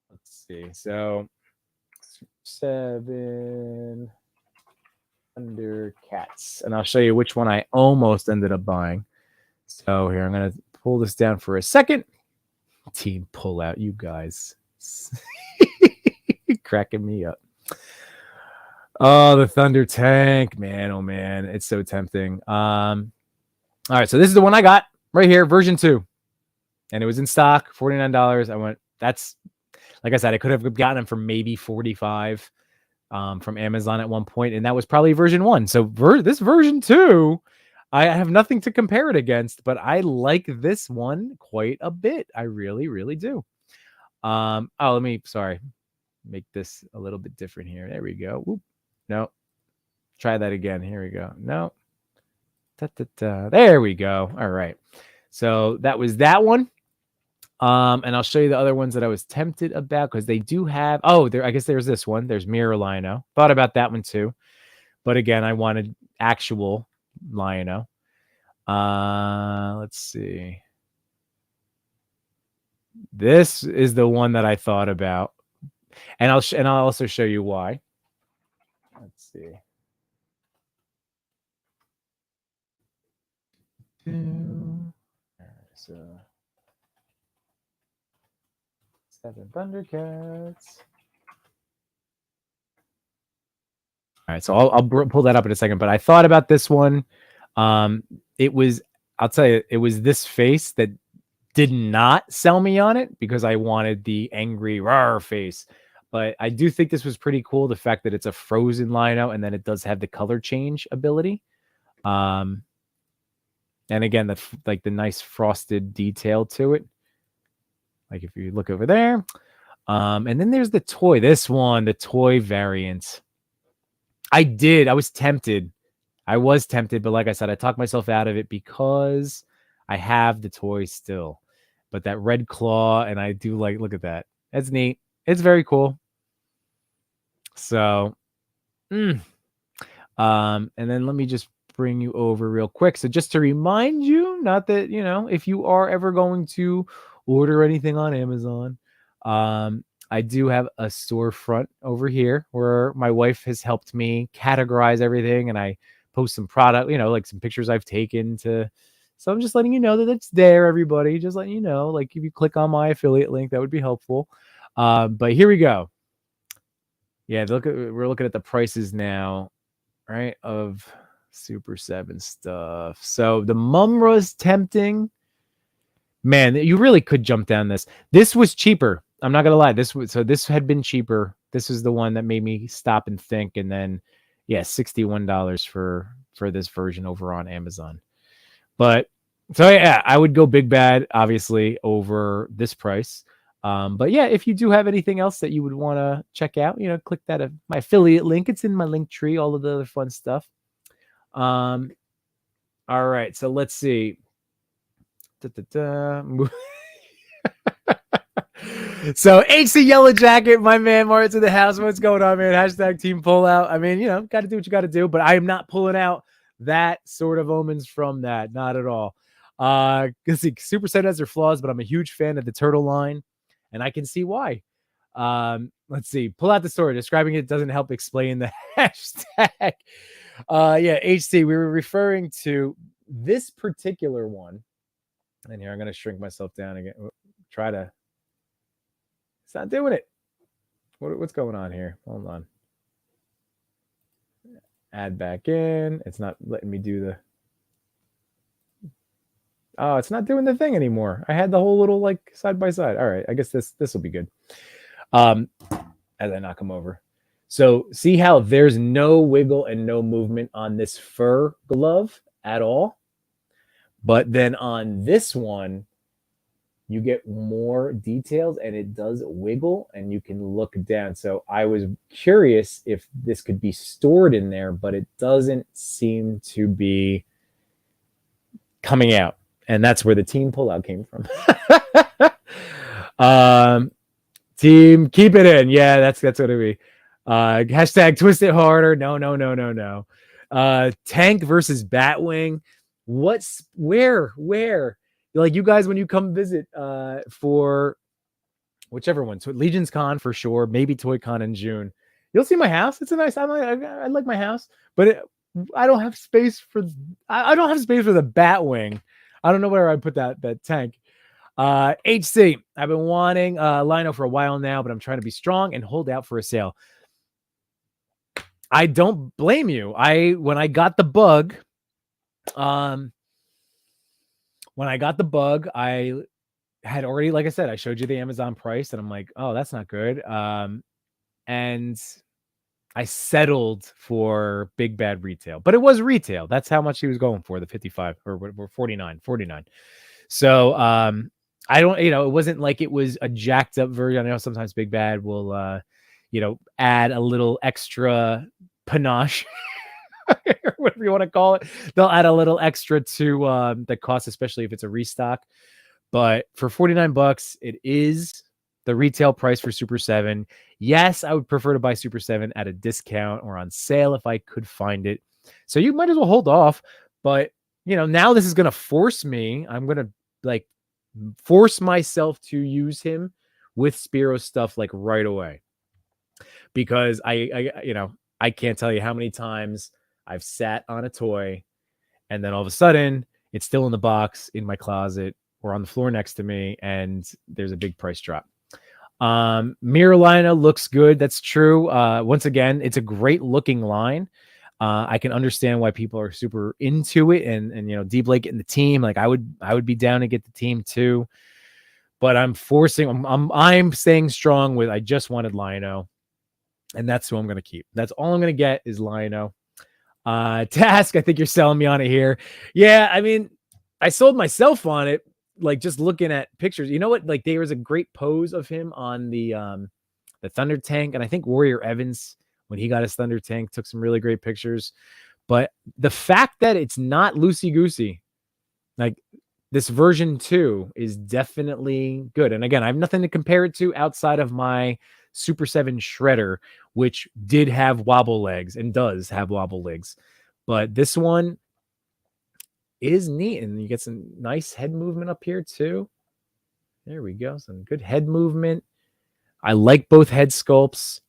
Let's see. So 7 ThunderCats. And I'll show you which one I almost ended up buying. So here, I'm going to pull this down for a second. Team pull out, you guys. Cracking me up. Oh, the Thunder Tank, man. Oh, man. It's so tempting. All right. So this is the one I got right here, version 2. And it was in stock, $49. I went, that's, like I said, I could have gotten them for maybe $45 from Amazon at one point. And that was probably version 1. So this version 2, I have nothing to compare it against, but I like this one quite a bit. I really, really do. Make this a little bit different here. There we go. Whoop. No. Try that again. Here we go. No. There we go. All right. So that was that one. And I'll show you the other ones that I was tempted about because they do have. Oh, I guess there's this one. There's Mirror Lion-O. Thought about that one too, but again, I wanted actual Lion-O. Let's see. This is the one that I thought about, and I'll also show you why. Let's see. So 7 ThunderCats. All right, so I'll pull that up in a second. But I thought about this one. I'll tell you, it was this face that did not sell me on it because I wanted the angry rawr face. But I do think this was pretty cool. The fact that it's a frozen Lion-O and then it does have the color change ability. And again, the nice frosted detail to it. Like if you look over there. And then there's the toy. This one, the toy variant. I was tempted. But like I said, I talked myself out of it because I have the toy still. But that red claw, and I do look at that. That's neat. It's very cool. So, and then let me just bring you over real quick. So just to remind you, not that, you know, if you are ever going to order anything on Amazon, I do have a storefront over here where my wife has helped me categorize everything, and I post some product, you know, like some pictures I've taken to. So I'm just letting you know that it's there, everybody. Just letting you know, like if you click on my affiliate link, that would be helpful. But here we go. Yeah, we're looking at the prices now, right, of Super 7 stuff. So the Mumra's tempting. Man, you really could jump down this. This was cheaper. I'm not gonna lie. This had been cheaper. This is the one that made me stop and think. And then, yeah, $61 for this version over on Amazon. But so yeah, I would go Big Bad obviously over this price. But yeah, if you do have anything else that you would want to check out, you know, click that my affiliate link. It's in my link tree. All of the other fun stuff. All right, so let's see. So HC Yellow Jacket, my man Martin's in the house. What's going on, man? Hashtag team pullout. I mean, you know, got to do what you got to do, but I am not pulling out that sort of omens from that. Not at all. See, Super 7 has their flaws, but I'm a huge fan of the turtle line, and I can see why. Let's see. Pull out the story. Describing it doesn't help explain the hashtag. Yeah, HC, we were referring to this particular one. And here, I'm going to shrink myself down again. Try to. It's not doing it. What's going on here? Hold on. Add back in. It's not letting me do the. Oh, it's not doing the thing anymore. I had the whole little like side by side. All right, I guess this will be good. As I knock them over. So see how there's no wiggle and no movement on this fur glove at all. But then on this one, you get more details and it does wiggle and you can look down. So I was curious if this could be stored in there, but it doesn't seem to be coming out. And that's where the team pullout came from. Team, keep it in. Yeah, that's what it be. Hashtag twist it harder. No. Tank versus Batwing. Where? Like, you guys, when you come visit for whichever one, so Legion's Con for sure, maybe Toy Con in June, you'll see my house. It's a nice. I like my house, but I don't have space for. I don't have space for the Batwing. I don't know where I put that tank. HC, I've been wanting Lion-O for a while now, but I'm trying to be strong and hold out for a sale. I don't blame you. When I got the bug, I had already, like I said, I showed you the Amazon price and I'm like, oh, that's not good. And I settled for Big Bad retail, but it was retail. That's how much he was going for, the 55 or 49. So, I don't, you know, it wasn't like it was a jacked up version. I know sometimes Big Bad will, you know, add a little extra panache, whatever you want to call it. They'll add a little extra to the cost, especially if it's a restock. But for $49, it is the retail price for Super 7. Yes, I would prefer to buy Super 7 at a discount or on sale if I could find it. So you might as well hold off. But, you know, now this is going to force me. I'm going to like force myself to use him with Spiro stuff like right away. Because I can't tell you how many times I've sat on a toy and then all of a sudden it's still in the box in my closet or on the floor next to me and there's a big price drop. Mirror Lion-O looks good. That's true. Once again, it's a great looking line. I can understand why people are super into it and you know, D Blake getting the team. Like I would be down to get the team too, but I'm staying strong with, I just wanted Lion-O. And that's who I'm going to keep. That's all I'm going to get is Lion-O. Task, I think you're selling me on it here. Yeah, I mean, I sold myself on it, like just looking at pictures. You know what? Like there was a great pose of him on the Thunder Tank. And I think Warrior Evans, when he got his Thunder Tank, took some really great pictures. But the fact that it's not loosey-goosey, like this version 2 is definitely good. And again, I have nothing to compare it to outside of my Super 7 Shredder, which did have wobble legs and does have wobble legs. But this one, is neat, and you get some nice head movement up here too. There we go. Some good head movement. I like both head sculpts.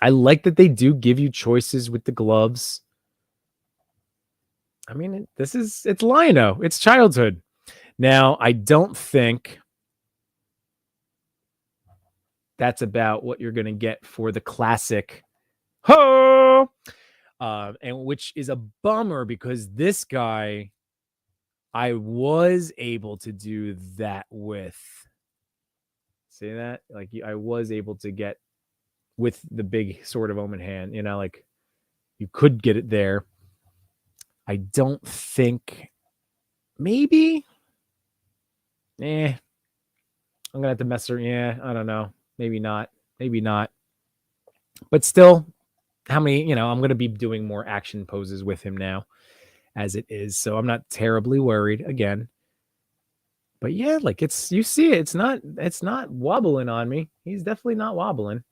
I like that they do give you choices with the gloves. I mean, it's Lion-O. It's childhood. Now, I don't think that's about what you're going to get for the classic. Ho! And which is a bummer because this guy, I was able to do that with. See that? Like I was able to get with the big Sword of Omen hand, like you could get it there. I don't think maybe. I'm gonna have to mess around. Yeah, I don't know. Maybe not. Maybe not. But still, how many, I'm going to be doing more action poses with him now as it is. So I'm not terribly worried again. But yeah, like you see it. It's not wobbling on me. He's definitely not wobbling.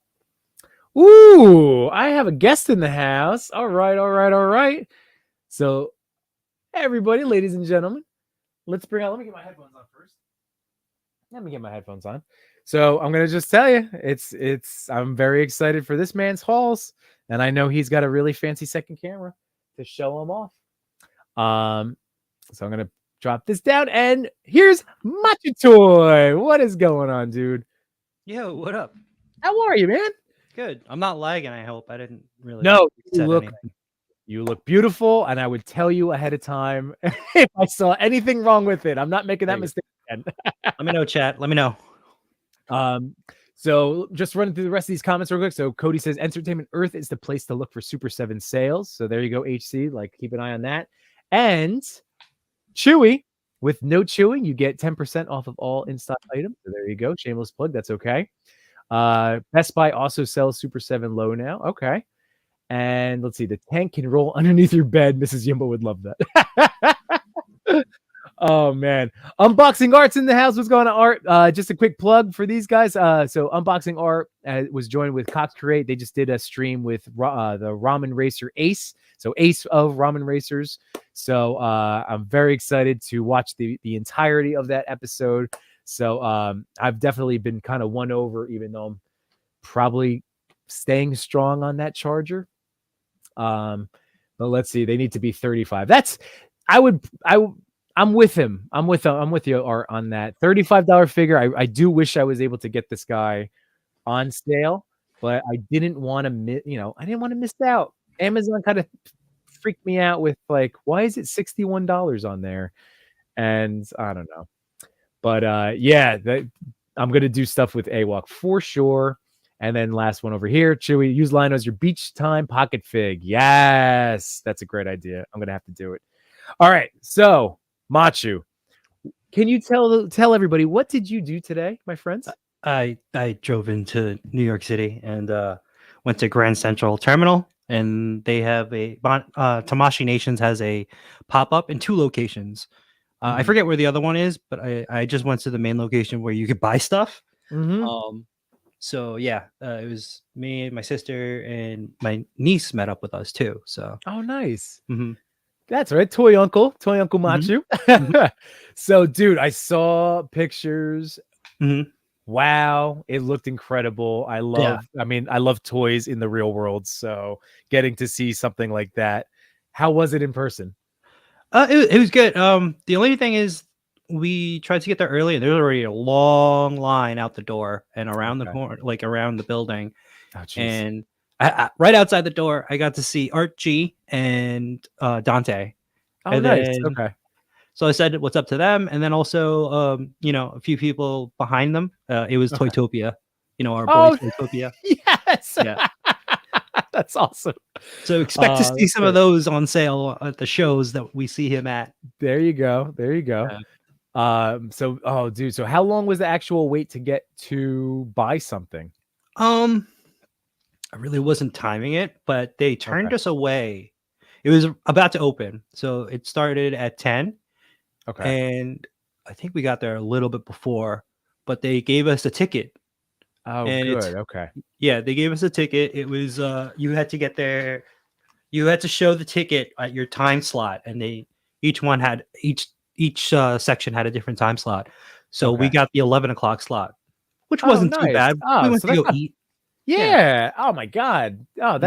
Ooh, I have a guest in the house. All right. So everybody, ladies and gentlemen, let me get my headphones on first. Let me get my headphones on. So I'm going to just tell you, I'm very excited for this man's hauls. And I know he's got a really fancy second camera to show him off. So I'm going to drop this down. And here's MatchuToy. What is going on, dude? Yo, what up? How are you, man? Good. I'm not lagging, I hope. I didn't really. No, you look beautiful. And I would tell you ahead of time if I saw anything wrong with it. I'm not making that mistake again. Let me know, chat. Let me know. So just running through the rest of these comments real quick. So Cody says Entertainment Earth is the place to look for Super7 sales. So there you go, HC. Like keep an eye on that. And Chewy, with no chewing, you get 10% off of all in-stock items. So there you go. Shameless plug. That's okay. Best Buy also sells Super7 Low now. Okay. And let's see. The tank can roll underneath your bed. Mrs. Yimbo would love that. Oh man, Unboxing Art's in the house. What's going on, Art? Just a quick plug for these guys. So Unboxing Art was joined with Cox Create. They just did a stream with the Ramen Racer Ace. So Ace of Ramen Racers. So I'm very excited to watch the entirety of that episode. So I've definitely been kind of won over, even though I'm probably staying strong on that charger. But let's see. They need to be 35. I'm with him. I'm with you, Art, on that $35 figure. I do wish I was able to get this guy on sale, but I didn't want to miss out. Amazon kind of freaked me out with like, why is it $61 on there? And I don't know. But I'm gonna do stuff with AWOC for sure. And then last one over here, Chewy, use Lion-O as your beach time pocket fig. Yes, that's a great idea. I'm gonna have to do it. All right, so Matchu, can you tell everybody what did you do today, my friends? I drove into New York City and went to Grand Central Terminal, and they have Tamashii Nations has a pop-up in 2 locations. I forget where the other one is, but I just went to the main location where you could buy stuff. So yeah, it was me and my sister and my niece met up with us too. So nice. That's right. Toy Uncle Matchu. So, dude, I saw pictures. Wow, it looked incredible. I love toys in the real world. So getting to see something like that. How was it in person? It was good. The only thing is we tried to get there early and there was already a long line out the door and around the corner, like around the building. And right outside the door, I got to see Art G and Dante. Oh, nice. Okay. So I said what's up to them, and then also, a few people behind them. It was Toytopia, our boy Toytopia. Yes. Yeah. That's awesome. So expect to see some of those on sale at the shows that we see him at. There you go. Yeah. So how long was the actual wait to get to buy something? I really wasn't timing it, but they turned us away. It was about to open, so it started at 10. Okay. And I think we got there a little bit before, but they gave us a ticket. Oh, good. Okay. Yeah, they gave us a ticket. It was you had to get there. You had to show the ticket at your time slot, and Each one had each section had a different time slot. So we Okay. got the 11 o'clock slot, which Oh, wasn't too nice. bad. We Oh, went so to that's go not. eat. Yeah. Oh my God. Oh, Mm.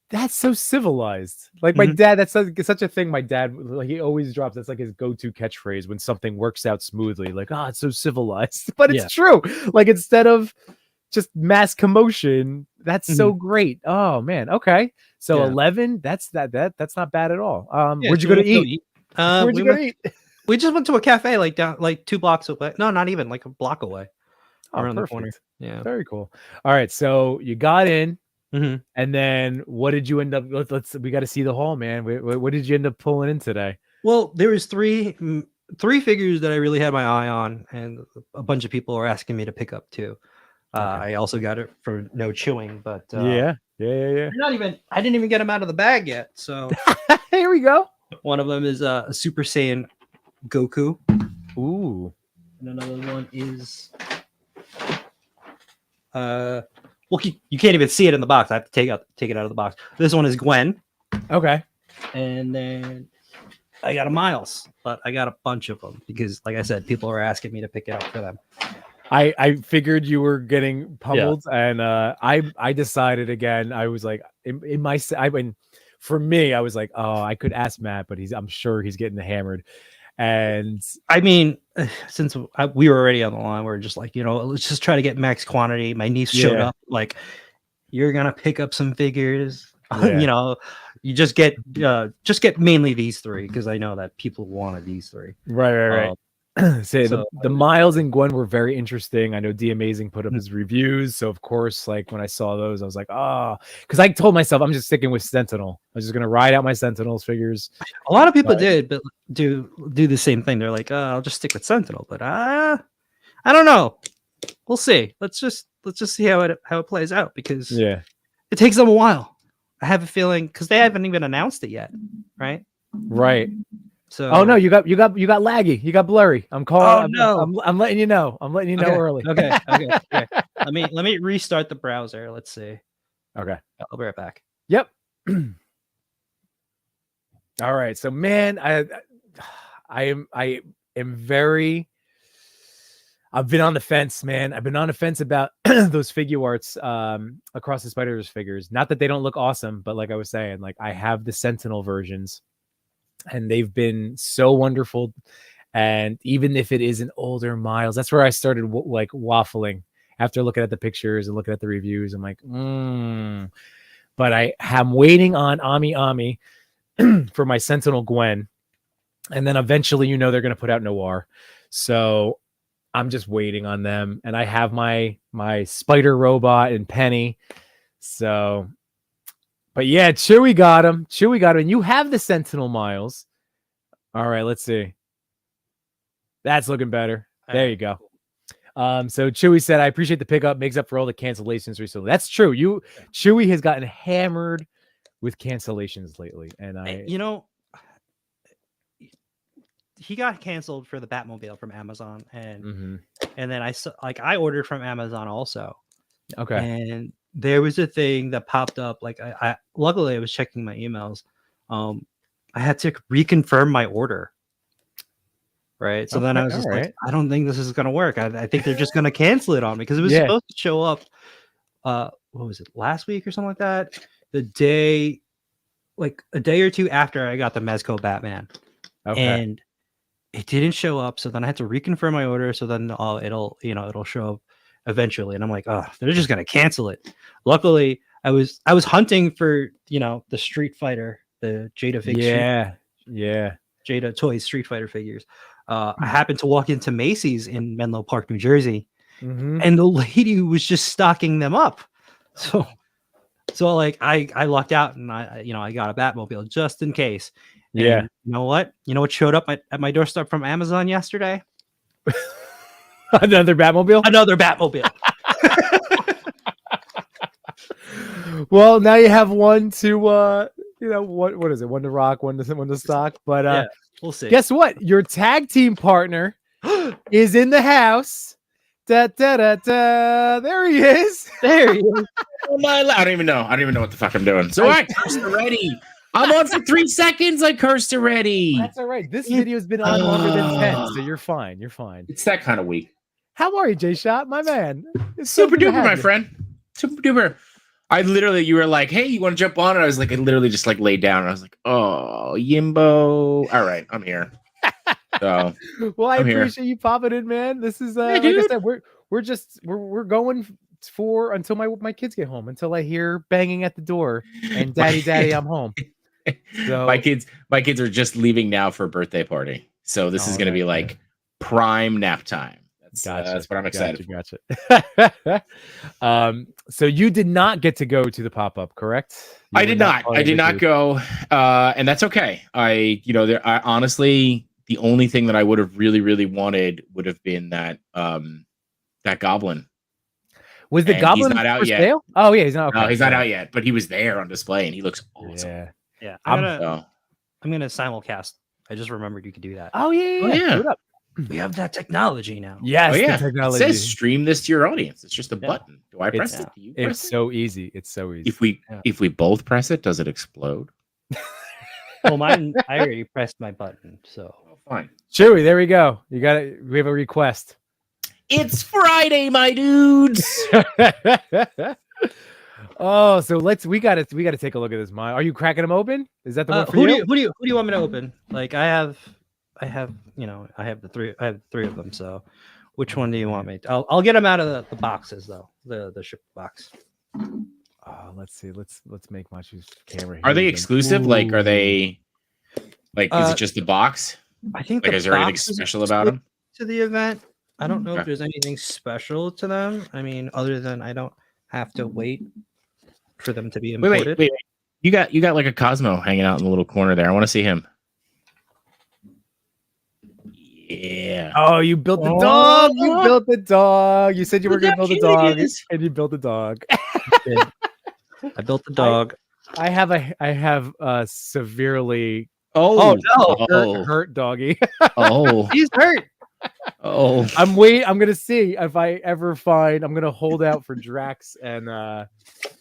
that's so civilized. Like my Mhm. dad, that's such a thing. My dad, like, he always drops. That's like his go-to catchphrase when something works out smoothly. Like, oh, it's so civilized, but it's Yeah. true. Like instead of just mass commotion, that's so Mhm. great. Oh man. Okay. So Yeah. 11. That's not bad at all. Yeah. Where'd you So go we to went to go eat? eat. Where'd We you go to went. eat? We just went to a cafe like 2 blocks away. No, not even like a block away, Oh, around the corner. perfect. Yeah. Very cool. All right. So you got in. Hmm. And then what did you end up? We got to see the haul, man. What did you end up pulling in today? Well, there was three figures that I really had my eye on, and a bunch of people are asking me to pick up too. Okay. I also got it for no chewing, but Yeah. I didn't even get them out of the bag yet. So Here we go. one of them is a Super Saiyan Goku, Ooh. and another one is well, you can't even see it in the box. I have to take it out of the box. This one is Gwen, Okay. and then I got a Miles, but I got a bunch of them because, like I said, people are asking me to pick it up for them. I figured you were getting pummeled, and I decided again. I was like, for me, I was like, oh, I could ask Matt, but I'm sure he's getting hammered. And I mean, since we were already on the line, we're just like, let's just try to get max quantity. My niece showed Yeah. up, like, you're gonna pick up some figures. Yeah. You just get mainly these three because I know that people wanted these three. Right. Say So the Miles and Gwen were very interesting. I know D Amazing put up Mhm. his reviews, so of course, like when I saw those, I was like, oh, because I told myself I'm just sticking with Sentinel. I was just gonna ride out my Sentinels figures. A lot of people But- did, but do the same thing. They're like, I'll just stick with Sentinel, but I don't know. We'll see. Let's just see how it plays out because Yeah. it takes them a while. I have a feeling because they haven't even announced it yet, right? Right. So Oh no, you got laggy. You got blurry. I'm calling. Oh no. I'm letting you know. I'm letting you know early. Okay. Let me restart the browser. Let's see. Okay. I'll be right back. Yep. All right. So man, I am very. I've been on the fence, man. I've been on the fence about those Figuarts Across the Spider-Verse figures. Not that they don't look awesome, but like I was saying, like I have the Sentinel versions, and they've been so wonderful. And even if it is an older Miles, that's where I started like waffling after looking at the pictures and looking at the reviews. I'm like, but I'm waiting on Ami for my Sentinel Gwen, and then eventually, they're going to put out Noir. So I'm just waiting on them, and I have my Spider Robot and Penny. So, but yeah, Chewie got him. And you have the Sentinel Miles. All right, let's see. That's looking better. There you go. So Chewie said, I appreciate the pickup, makes up for all the cancellations recently. That's true. Chewie has gotten hammered with cancellations lately. And he got canceled for the Batmobile from Amazon, and mm-hmm. and then I ordered from Amazon also. Okay. And there was a thing that popped up. Like I luckily I was checking my emails. I had to reconfirm my order. Right. So then I was just like, I don't think this is going to work. I think they're just going to cancel it on me because it was supposed to show up. What was it, last week or something like that? The day, like a day or two after I got the Mezco Batman. Okay. And it didn't show up. So then I had to reconfirm my order. So then it'll show up eventually. And I'm like, oh, they're just going to cancel it. Luckily, I was hunting for, the Street Fighter, the Jada figure. Yeah. Jada Toys Street Fighter figures. I happened to walk into Macy's in Menlo Park, New Jersey, and the lady was just stocking them up. So like I lucked out, and I got a Batmobile just in case. And yeah. You know what showed up at my doorstep from Amazon yesterday? Another Batmobile. Well, now you have one to what is it? One to rock, one to stock. But yeah, we'll see. Guess what? Your tag team partner is in the house. Da, da, da, da. There he is. I don't even know what the fuck I'm doing. So I cursed already. I'm on for 3 seconds. I cursed already. That's all right. This video's been on longer than 10, so you're fine. You're fine. It's that kind of week. How are you, J Shot? My man. It's so Super good to duper, have my you. friend. Super duper. You were like, hey, you want to jump on? And I was like, I literally just like laid down. And I was like, oh, Yimbo. All right, I'm here. So, well, I I'm here. appreciate you popping in, man. This is Yeah, like I dude. said, we're going for until my kids get home, until I hear banging at the door and daddy, I'm home. So my kids are just leaving now for a birthday party. So this is gonna be like prime nap time. That's what I'm excited for. Gotcha. So you did not get to go to the pop-up, correct? I did not go, and that's okay. I honestly, the only thing that I would have really wanted would have been that that goblin. Was the goblin he's not out yet? Sale? Oh yeah, he's not. Okay. No, he's not out yet, but he was there on display, and he looks awesome. Yeah. I'm gonna simulcast. I just remembered you could do that. Oh yeah. What up? We have that technology now. Yes, the technology. It says stream this to your audience. It's just a button. Do I press it? Do you press it? So easy. It's so easy. If we both press it, does it explode? Well, mine. I already pressed my button, so fine. Chewy, there we go. You got it. We have a request. It's Friday, my dudes. Oh, so we gotta take a look at this. Are you cracking them open? Is that the one for you? Who do you want me to open? Like I have the three of them. So which one do you want me to? I'll get them out of the boxes though. The ship box. Let's see. Let's make Matchu's camera. Are they exclusive? Ooh. Like, are they like? Is it just the box? I think. Like, is there anything special about them? To the event, I don't know if there's anything special to them. I mean, other than I don't have to wait for them to be imported. Wait. You got like a Cosmo hanging out in the little corner there. I want to see him. Yeah. Oh, you built the dog. You built the dog. You said you were going to build a dog, and you built a dog. I built the dog. I have a severely hurt doggy. Oh, he's hurt. Oh, I'm gonna see if I ever find. I'm gonna hold out for Drax and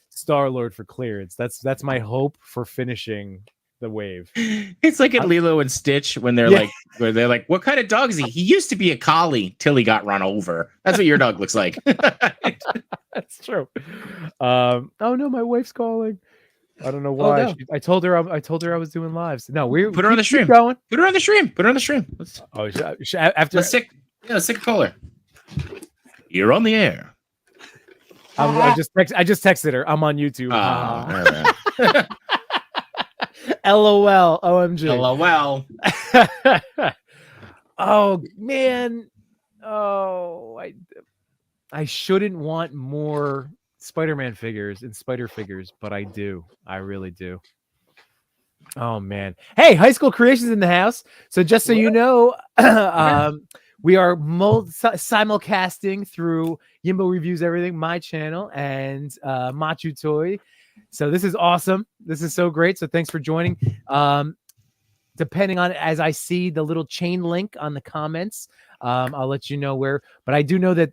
Star-Lord for clearance. That's my hope for finishing the wave. It's like in Lilo and Stitch when they're like, what kind of dog is he? He used to be a collie till he got run over. That's what your dog looks like. That's true. Oh no, my wife's calling. I don't know why. No. I told her I was doing lives. No, we put her on the stream. Going. Put her on the stream. After let's take a caller. You're on the air. I just texted her. I'm on YouTube. LOL. OMG. LOL. Oh man. Oh, I shouldn't want more Spider-Man figures and Spider figures, but I do. I really do. Oh man. Hey, High School Creations in the house. So just so you know, we are simulcasting through Yimbo Reviews Everything, my channel, and MatchuToy. So this is awesome. This is so great. So thanks for joining. Depending on as I see the little chain link on the comments, I'll let you know where. But I do know that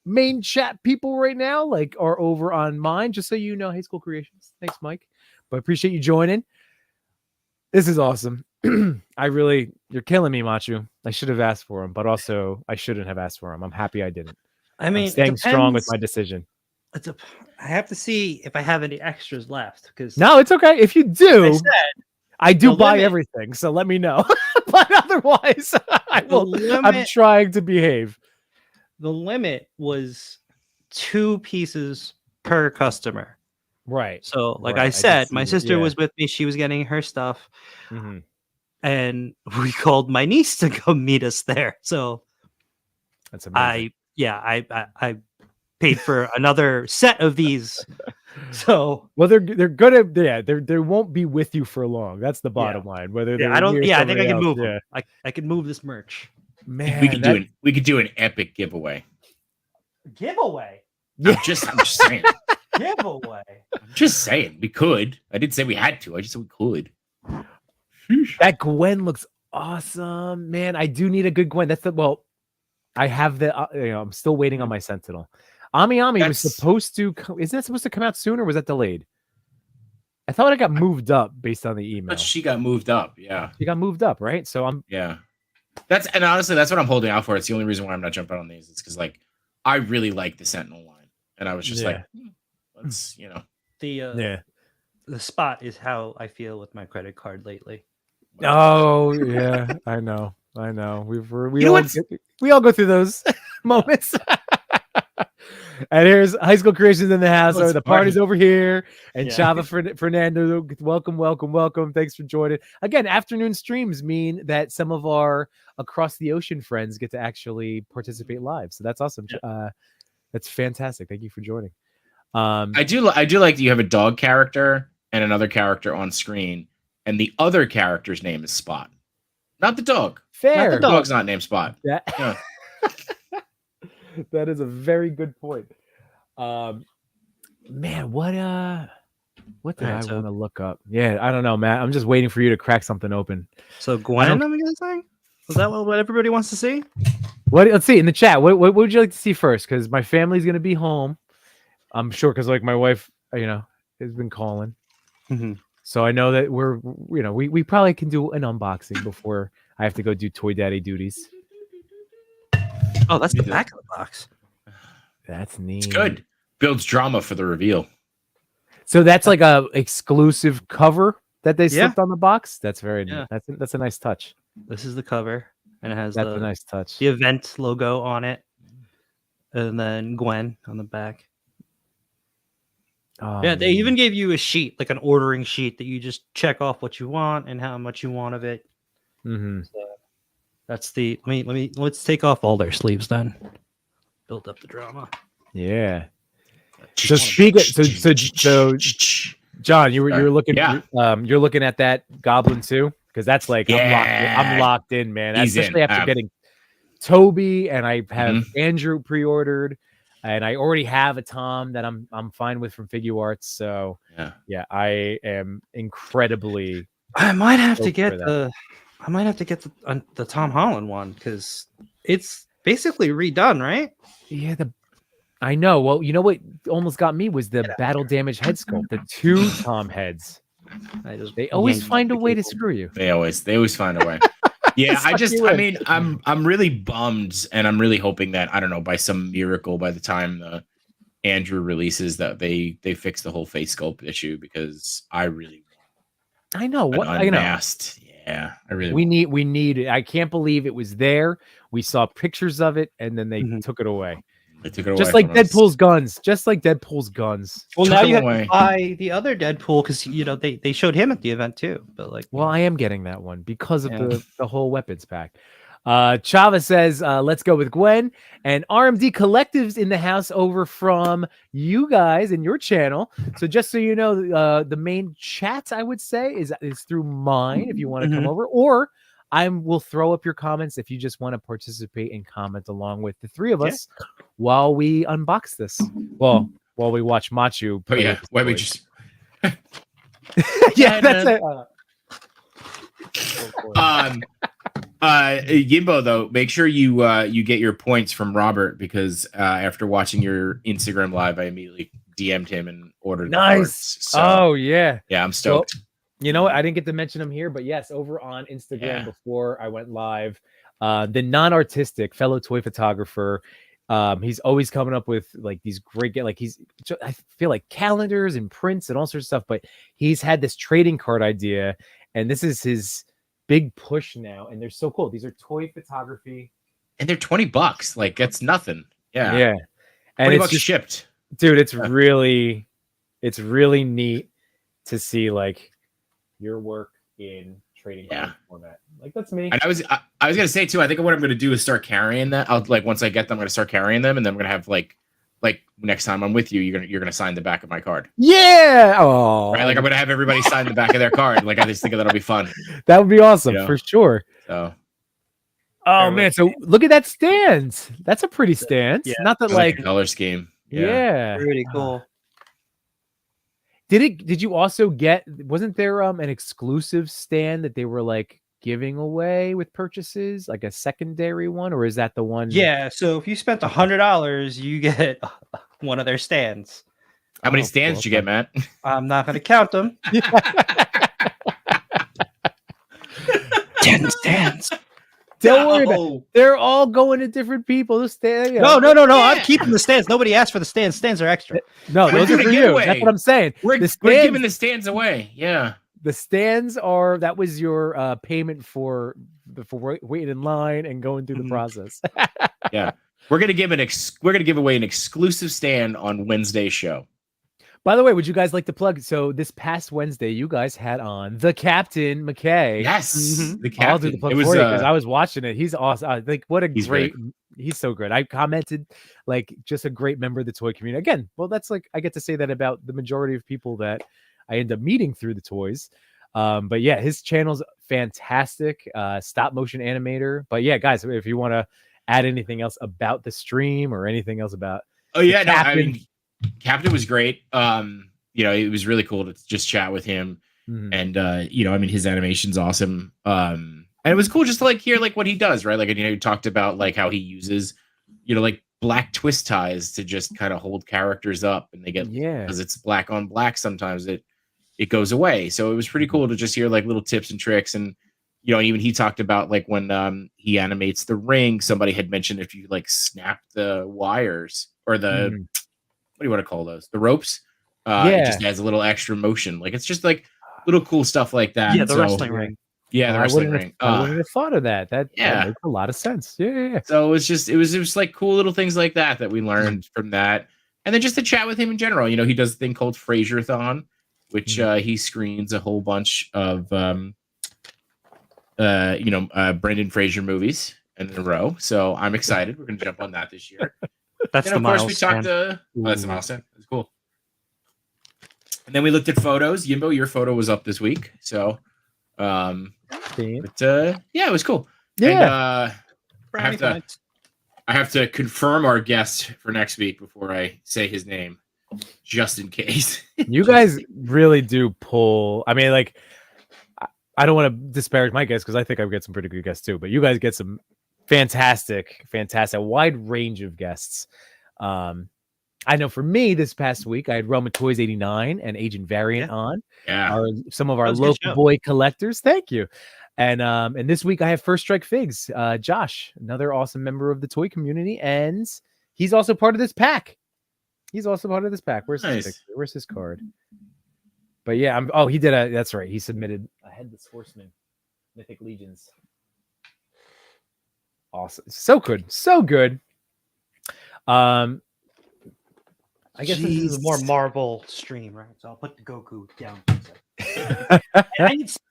main chat people right now are over on mine. Just so you know, High School Creations. Thanks, Mike. But appreciate you joining. This is awesome. You're killing me, Matchu. I should have asked for him, but also I shouldn't have asked for him. I'm happy I didn't. I mean, I'm staying strong with my decision. I have to see if I have any extras left. Because no, it's okay. If you do, I do buy everything. So let me know. But otherwise, I'm trying to behave. The limit was 2 pieces per customer. Right. So, like I said, my sister was with me. She was getting her stuff. Mm-hmm. And we called my niece to come meet us there. So that's amazing. I paid for another set of these. So they're gonna they won't be with you for long. That's the bottom line. Whether I think I can move them. I can move this merch. Man, we could do an epic giveaway. Giveaway? I'm just saying. Giveaway. I'm just saying we could. I didn't say we had to. I just said we could. That Gwen looks awesome, man. I do need a good Gwen. I have the. I'm still waiting on my Sentinel. Ami was supposed to. Isn't that supposed to come out soon, or was that delayed? I thought it got moved up based on the email. But she got moved up. Yeah. She got moved up, right? So I'm Yeah. And honestly, that's what I'm holding out for. It's the only reason why I'm not jumping on these. It's because like I really like the Sentinel line, and I was just like, let's The spot is how I feel with my credit card lately. Oh yeah, I know. We You know all go through those moments. And here's High School Creations in the house. Let's The party's party. over here. And Yeah. Chava Fernando, welcome. Thanks for joining. Again, afternoon streams mean that some of our across the ocean friends get to actually participate live. So that's awesome. That's fantastic. Thank you for joining. I do like that you have a dog character and another character on screen, and the other character's name is Spot, not the dog. Fair. Not the dog's not named Spot. That, Yeah. that is a very good point. Man, what did I want to look up? Yeah, I don't know, Matt. I'm just waiting for you to crack something open. So Gwen, I'm guessing? Was that what everybody wants to see? Let's see in the chat. What would you like to see first? Because my family's gonna be home. I'm sure because like my wife, has been calling. Mhm. So I know that we probably can do an unboxing before I have to go do Toy Daddy duties. Oh, that's the back of the box. That's neat. It's good. Builds drama for the reveal. So that's like a exclusive cover that they slipped on the box. That's very neat. That's a nice touch. This is the cover, and it has That's a nice touch. the event logo on it, and then Gwen on the back. Oh, Yeah, they man. even gave you a sheet, like an ordering sheet, that you just check off what you want and how much you want of it. Mm-hmm. So that's the. Let's take off all their sleeves then. Build up the drama. Yeah. So John, you're looking. Yeah. You're looking at that Goblin too, because that's like Yeah. I'm locked in, man. He's Especially in. after getting Toby, and I have Andrew pre-ordered, and I already have a Tom that I'm fine with from FiguartsMiles. So yeah, I am incredibly. I might have to get that. the Tom Holland one because it's basically redone, right? Yeah, I know. Well, you know what almost got me was the battle damage head sculpt, the 2 Tom heads. They always find a way to screw you. They always find a way. Yeah, I'm really bummed, and I'm really hoping that, I don't know, by some miracle, by the time Andrew releases, that they fix the whole face sculpt issue, because I really know what unmasked. Yeah, I really we need it. I can't believe it was there. We saw pictures of it, and then they took it away. They took it away. Just like Deadpool's guns. Just like Deadpool's guns. Well, now you have to buy the other Deadpool because they showed him at the event too. But well, I am getting that one because of the whole weapons pack. Chava says, let's go with Gwen, and RMD Collectives in the house over from you guys in your channel. So just so you know, the main chat, I would say, is through mine if you want to come over, or I will throw up your comments if you just want to participate and comment along with the 3 of us while we unbox this. Well, while we watch Matchu. Oh yeah, why we just yeah, that's it. Yimbo, though, make sure you get your points from Robert, because after watching your Instagram live, I immediately DM'd him and ordered the cards. So, oh yeah, I'm stoked. Well, you know what? I didn't get to mention him here, but yes, over on Instagram before I went live, the non-artistic fellow toy photographer, he's always coming up with like these great, I feel like calendars and prints and all sorts of stuff, but he's had this trading card idea, and this is his big push now, and they're so cool. These are toy photography, and they're $20. Like, that's nothing. Yeah, and $20 it's just shipped, dude. It's really neat to see like your work in trading card format. Like, that's me. And I was gonna say too, I think what I'm gonna do is start carrying that. Once I get them, I'm gonna start carrying them, and then I'm gonna have like next time I'm with you, you're gonna sign the back of my card. Yeah. Oh, right. Like, I'm gonna have everybody sign the back of their card. Like, I just think that'll be fun. That would be awesome for sure. So. Oh man, so look at that stand. That's a pretty stand. Yeah. Not that like color scheme. Yeah. Pretty cool. Did you also get, wasn't there an exclusive stand that they were like giving away with purchases, like a secondary one, or is that the one? Yeah, so if you spent $100, you get one of their stands. How many Oh, stands did you get, Matt? I'm not going to count them. 10 stands. Don't worry about it. They're all going to different people. The stand, No. I'm Yeah. keeping the stands. Nobody asked for the stands. Stands are extra. No, We're those are doing for a you. giveaway. That's what I'm saying. We're The stands, giving the stands away. Yeah. the stands are that was your payment for waiting in line and going through the process. Yeah. We're gonna give away an exclusive stand on Wednesday's show. By the way, would you guys like to plug? So this past Wednesday, you guys had on the Captain McKay. Yes, the I'll do captain. the plug It was for you because I was watching it. He's awesome. I think what a He's great. He's so good. I commented like just a great member of the toy community. Again, well, that's like I get to say that about the majority of people that I end up meeting through the toys. But yeah, his channel's fantastic. Stop motion animator. But yeah, guys, if you want to add anything else about the stream or anything else about Oh yeah, no, Captain. I mean Captain was great. It was really cool to just chat with him. And his animation's awesome. And it was cool just to like hear like what he does, right? Like he talked about like how he uses, like black twist ties to just kind of hold characters up and they get because it's black on black, sometimes it goes away. So it was pretty cool to just hear like little tips and tricks. And even he talked about like when he animates the ring, somebody had mentioned if you like snap the wires or the what do you want to call those? The ropes. It just adds a little extra motion. Like it's just like little cool stuff like that. Yeah, the wrestling ring. Yeah, the wrestling ring. I wouldn't have thought of that. That makes a lot of sense. Yeah. So it was like cool little things like that we learned from that. And then just to chat with him in general. He does a thing called Fraser-thon, which he screens a whole bunch of Brendan Fraser movies in a row. So I'm excited. We're gonna jump on that this year. That's and of course we talked to that's an awesome. It's cool. And then we looked at photos. Yimbo, your photo was up this week. So it was cool. Yeah. And I have to confirm our guest for next week before I say his name, just in case. You guys really do pull. I mean, like, I don't want to disparage my guests because I think I've got some pretty good guests too, but you guys get some fantastic, wide range of guests. I know for me this past week, I had Roma Toys 89 and Agent Variant on. Yeah. Some of our local boy collectors. Thank you. And this week I have First Strike Figs. Josh, another awesome member of the toy community, and he's also part of this pack. Where's his picture? Where's his card? But yeah, that's right. He submitted a Headless Horseman, Mythic Legions. Awesome. So good. I guess this is a more Marvel stream, right? So I'll put the Goku down.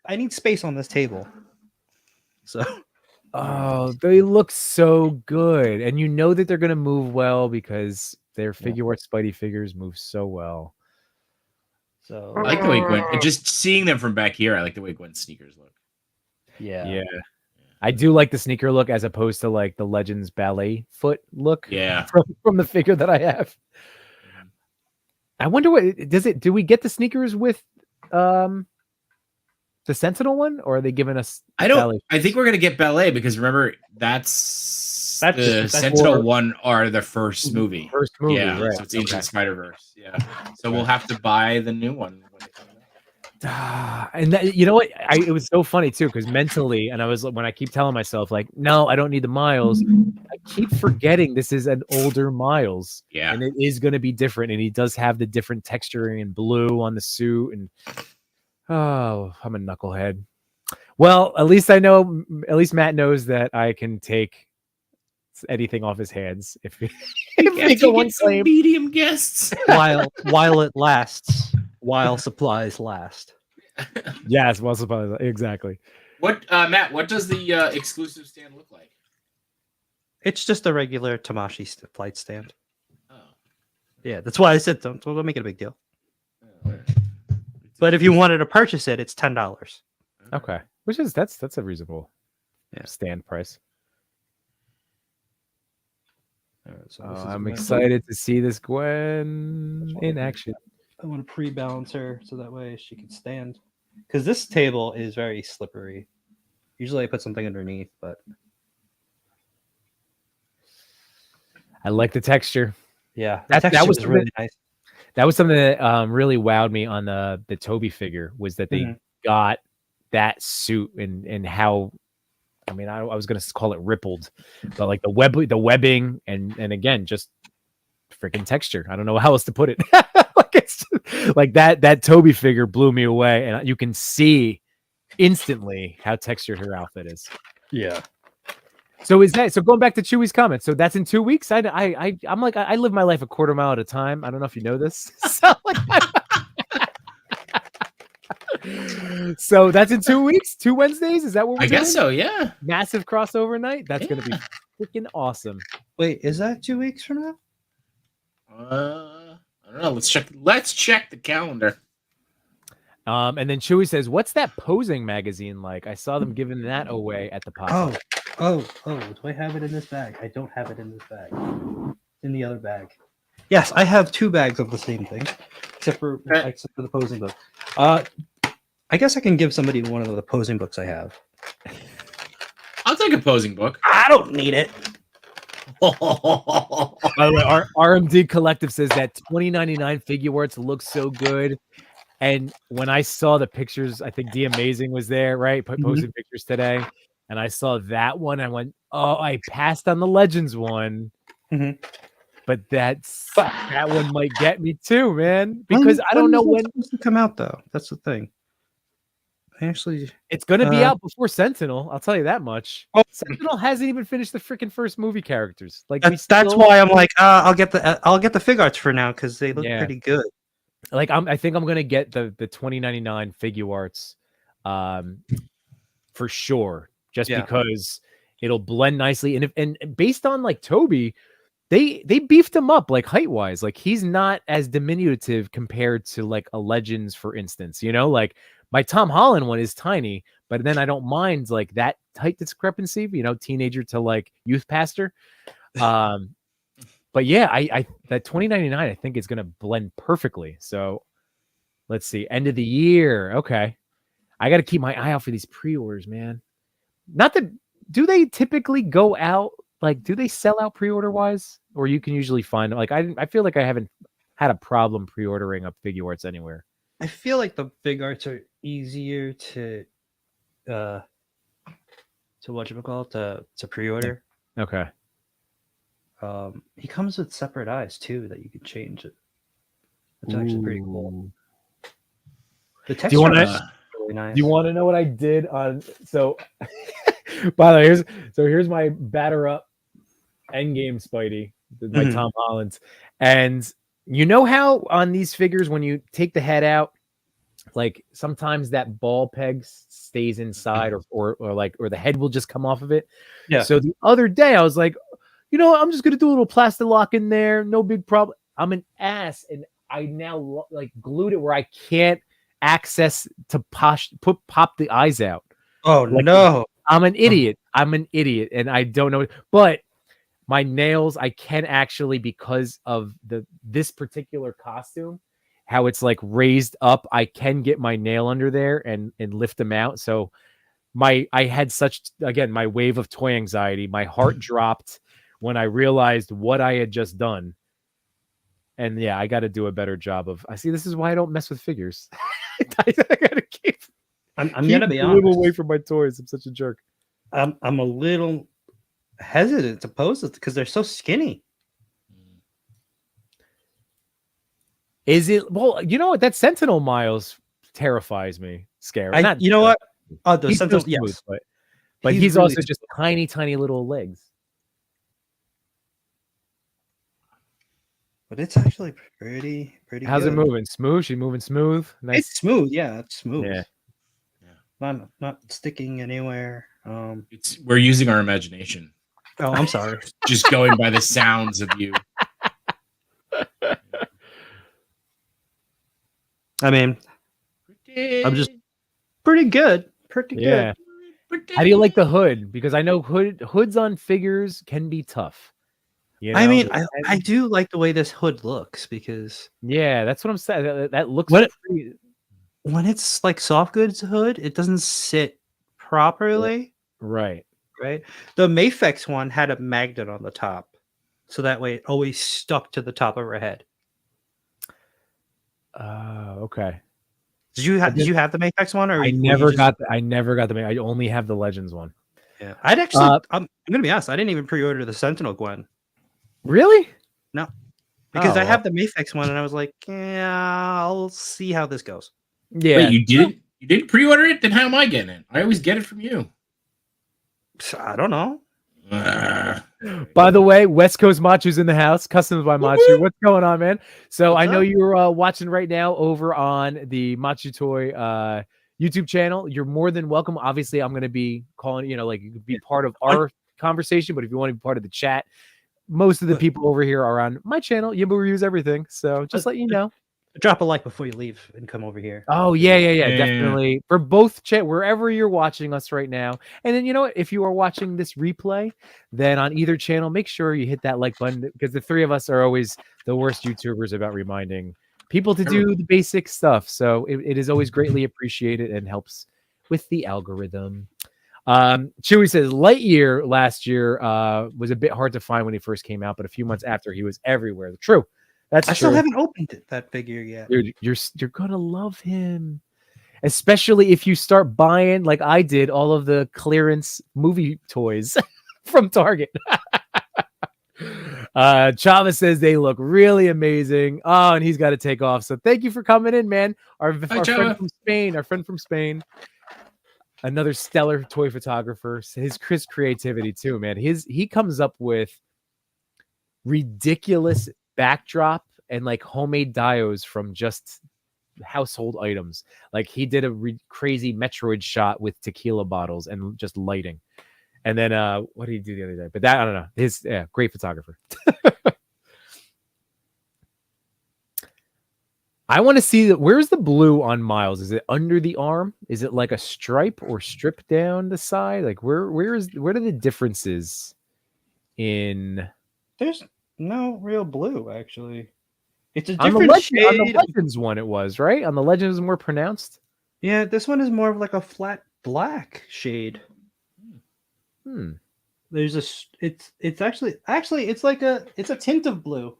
I need space on this table. So they look so good. And you know that they're gonna move well because their Figuarts Spidey figures move so well. So I like the way Gwen, just seeing them from back here, I like the way Gwen's sneakers look. Yeah. I do like the sneaker look as opposed to like the Legends ballet foot look. Yeah. From the figure that I have. I wonder do we get the sneakers with the Sentinel one, or are they giving us I think we're gonna get ballet because remember that's the Sentinel one are the first movie. Yeah, right. So it's Into the Spider-Verse. Yeah. So we'll have to buy the new one when it comes out. And that, you know what? It was so funny too because mentally, and when I keep telling myself like, no, I don't need the Miles. I keep forgetting this is an older Miles, and it is going to be different. And he does have the different texturing and blue on the suit. And I'm a knucklehead. Well, at least Matt knows that I can take anything off his hands if he get some medium guests while it lasts. While supplies last. Yes, while supplies exactly. What Matt, what does the exclusive stand look like? It's just a regular Tamashii flight stand. Oh. Yeah, that's why I said don't make it a big deal. But if you wanted to purchase it, it's $10. Okay. Which is that's a reasonable stand price. So I'm excited to see this Gwen in action. I want to pre-balance her so that way she can stand. Because this table is very slippery. Usually I put something underneath, but I like the texture. Yeah, that was really nice. That was something that really wowed me on the Toby figure, was that they got that suit and how, I mean, I was gonna call it rippled, but like the webbing and again, just freaking texture. I don't know how else to put it. Like it's like that Toby figure blew me away, and you can see instantly how textured her outfit is. Yeah. So going back to Chewy's comment? So that's in 2 weeks. I'm like, I live my life a quarter mile at a time. I don't know if you know this. So, like, so that's in 2 weeks, 2 Wednesdays. Is that what we're doing? I guess so. Yeah. Massive crossover night. That's gonna be freaking awesome. Wait, is that 2 weeks from now? I don't know. Let's check the calendar. And then Chewy says, "What's that posing magazine like? I saw them giving that away at the pop." Oh, do I have it in this bag? I don't have it in this bag. It's in the other bag. Yes, I have 2 bags of the same thing, except for the posing book. I guess I can give somebody one of the posing books I have. I'll take a posing book. I don't need it. By the way, our RMD Collective says that 2099 Figuarts looks so good. And when I saw the pictures, I think D Amazing was there, right? Posting pictures today. And I saw that one. I went, oh, I passed on the Legends one. But that one might get me too, man. Because I don't know when it's supposed to come out, though. That's the thing. Actually, it's going to be out before Sentinel. I'll tell you that much. Oh. Sentinel hasn't even finished the freaking first movie characters. Like that's why I'm like, I'll get the Figuarts for now because they look pretty good. Like I think I'm gonna get the 2099 Figuarts, for sure. Just because it'll blend nicely, and based on like Toby, they beefed him up like height wise. Like he's not as diminutive compared to like a Legends, for instance. You know, like my Tom Holland one is tiny, but then I don't mind like that height discrepancy. You know, teenager to like youth pastor. But yeah, I that 2099 I think is gonna blend perfectly. So let's see, end of the year. Okay, I got to keep my eye out for these pre-orders, man. Not that do they typically go out? Like, do they sell out pre-order wise, or you can usually find like I feel like I haven't had a problem pre-ordering up Figuarts anywhere. I feel like the Figuarts are easier to whatchamacallit to pre-order. Okay. He comes with separate eyes too that you can change it. It's actually pretty cool. The texture is really nice. Do you want to know what I did on? So, by the way, here's my batter up endgame Spidey, my Tom Holland, and you know how on these figures when you take the head out, like sometimes that ball peg stays inside, or the head will just come off of it. Yeah. So the other day I was like, you know what? I'm just going to do a little plastic lock in there. No big problem. I'm an ass. And I now like glued it where I can't access to pop the eyes out. Oh, like, no. I'm an idiot. And I don't know. But my nails, I can actually, because of this particular costume, how it's like raised up, I can get my nail under there and lift them out. So I had my wave of toy anxiety. My heart dropped when I realized what I had just done. And yeah, I got to do a better job of. I see. This is why I don't mess with figures. I gotta keep. I'm gonna be honest. A little away from my toys. I'm such a jerk. I'm a little hesitant to pose it because they're so skinny. Is it? Well, you know what? That Sentinel Miles terrifies me. Scary. You know what? Oh, the Sentinel. Smooth, Yes, but he's really also just tiny, tiny little legs. But it's actually pretty. How's good. it moving? Smooth? She moving smooth? Nice. It's smooth. Yeah, it's smooth. Yeah. Not sticking anywhere. We're using our imagination. Oh, I'm sorry. Just going by the sounds of you. I mean, I'm just pretty good. Pretty good. How do you like the hood? Because I know hoods on figures can be tough. You know? I mean, I do like the way this hood looks because that's what I'm saying. That looks pretty... when it's like soft goods hood, it doesn't sit properly. Right. The Mafex one had a magnet on the top, so that way it always stuck to the top of her head. Okay. Did you have the Mayfex one, or I were you never just... got the. I only have the Legends one. Yeah, I'd actually. I'm gonna be honest. I didn't even pre-order the Sentinel Gwen. Really? No, because Oh, I have the Mayfex one, and I was like, yeah, I'll see how this goes. yeah. Wait, you didn't? You didn't pre-order it? Then how am I getting it? I always get it from you. I don't know. By the way, West Coast Matchu's in the house. Customs by Matchu. What's going on, man? So I know you're watching right now over on the MatchuToy YouTube channel. You're more than welcome. Obviously, I'm going to be calling, like you could be part of our conversation, but if you want to be part of the chat, most of the people over here are on my channel. Yimbo reviews everything. So just let you know. Drop a like before you leave and come over here. Oh, yeah. Definitely. For both chat, wherever you're watching us right now. And then, you know what? If you are watching this replay, then on either channel, make sure you hit that like button, because the three of us are always the worst YouTubers about reminding people to do the basic stuff. So it is always greatly appreciated and helps with the algorithm. Chewy says Lightyear last year was a bit hard to find when he first came out, but a few months after he was everywhere. True. That's I true. still haven't opened that figure yet. Dude, you're gonna love him, especially if you start buying, like I did, all of the clearance movie toys from Target. Chava says they look really amazing. Oh, and he's got to take off. So thank you for coming in, man. Our friend from Spain. Our friend from Spain. Another stellar toy photographer. His creativity too, man. He comes up with ridiculous backdrop and like homemade dios from just household items. Like he did a crazy Metroid shot with tequila bottles and just lighting. And then what did he do the other day? But that, I don't know. Great photographer. I want to see that. Where's the blue on Miles? Is it under the arm? Is it like a stripe or strip down the side? Like where are the differences in? There's no real blue, actually. It's a On different shade. On the Legends one, it was, right? On the Legends, more pronounced. Yeah, this one is more of like a flat black shade. There's a. It's actually it's like it's a tint of blue.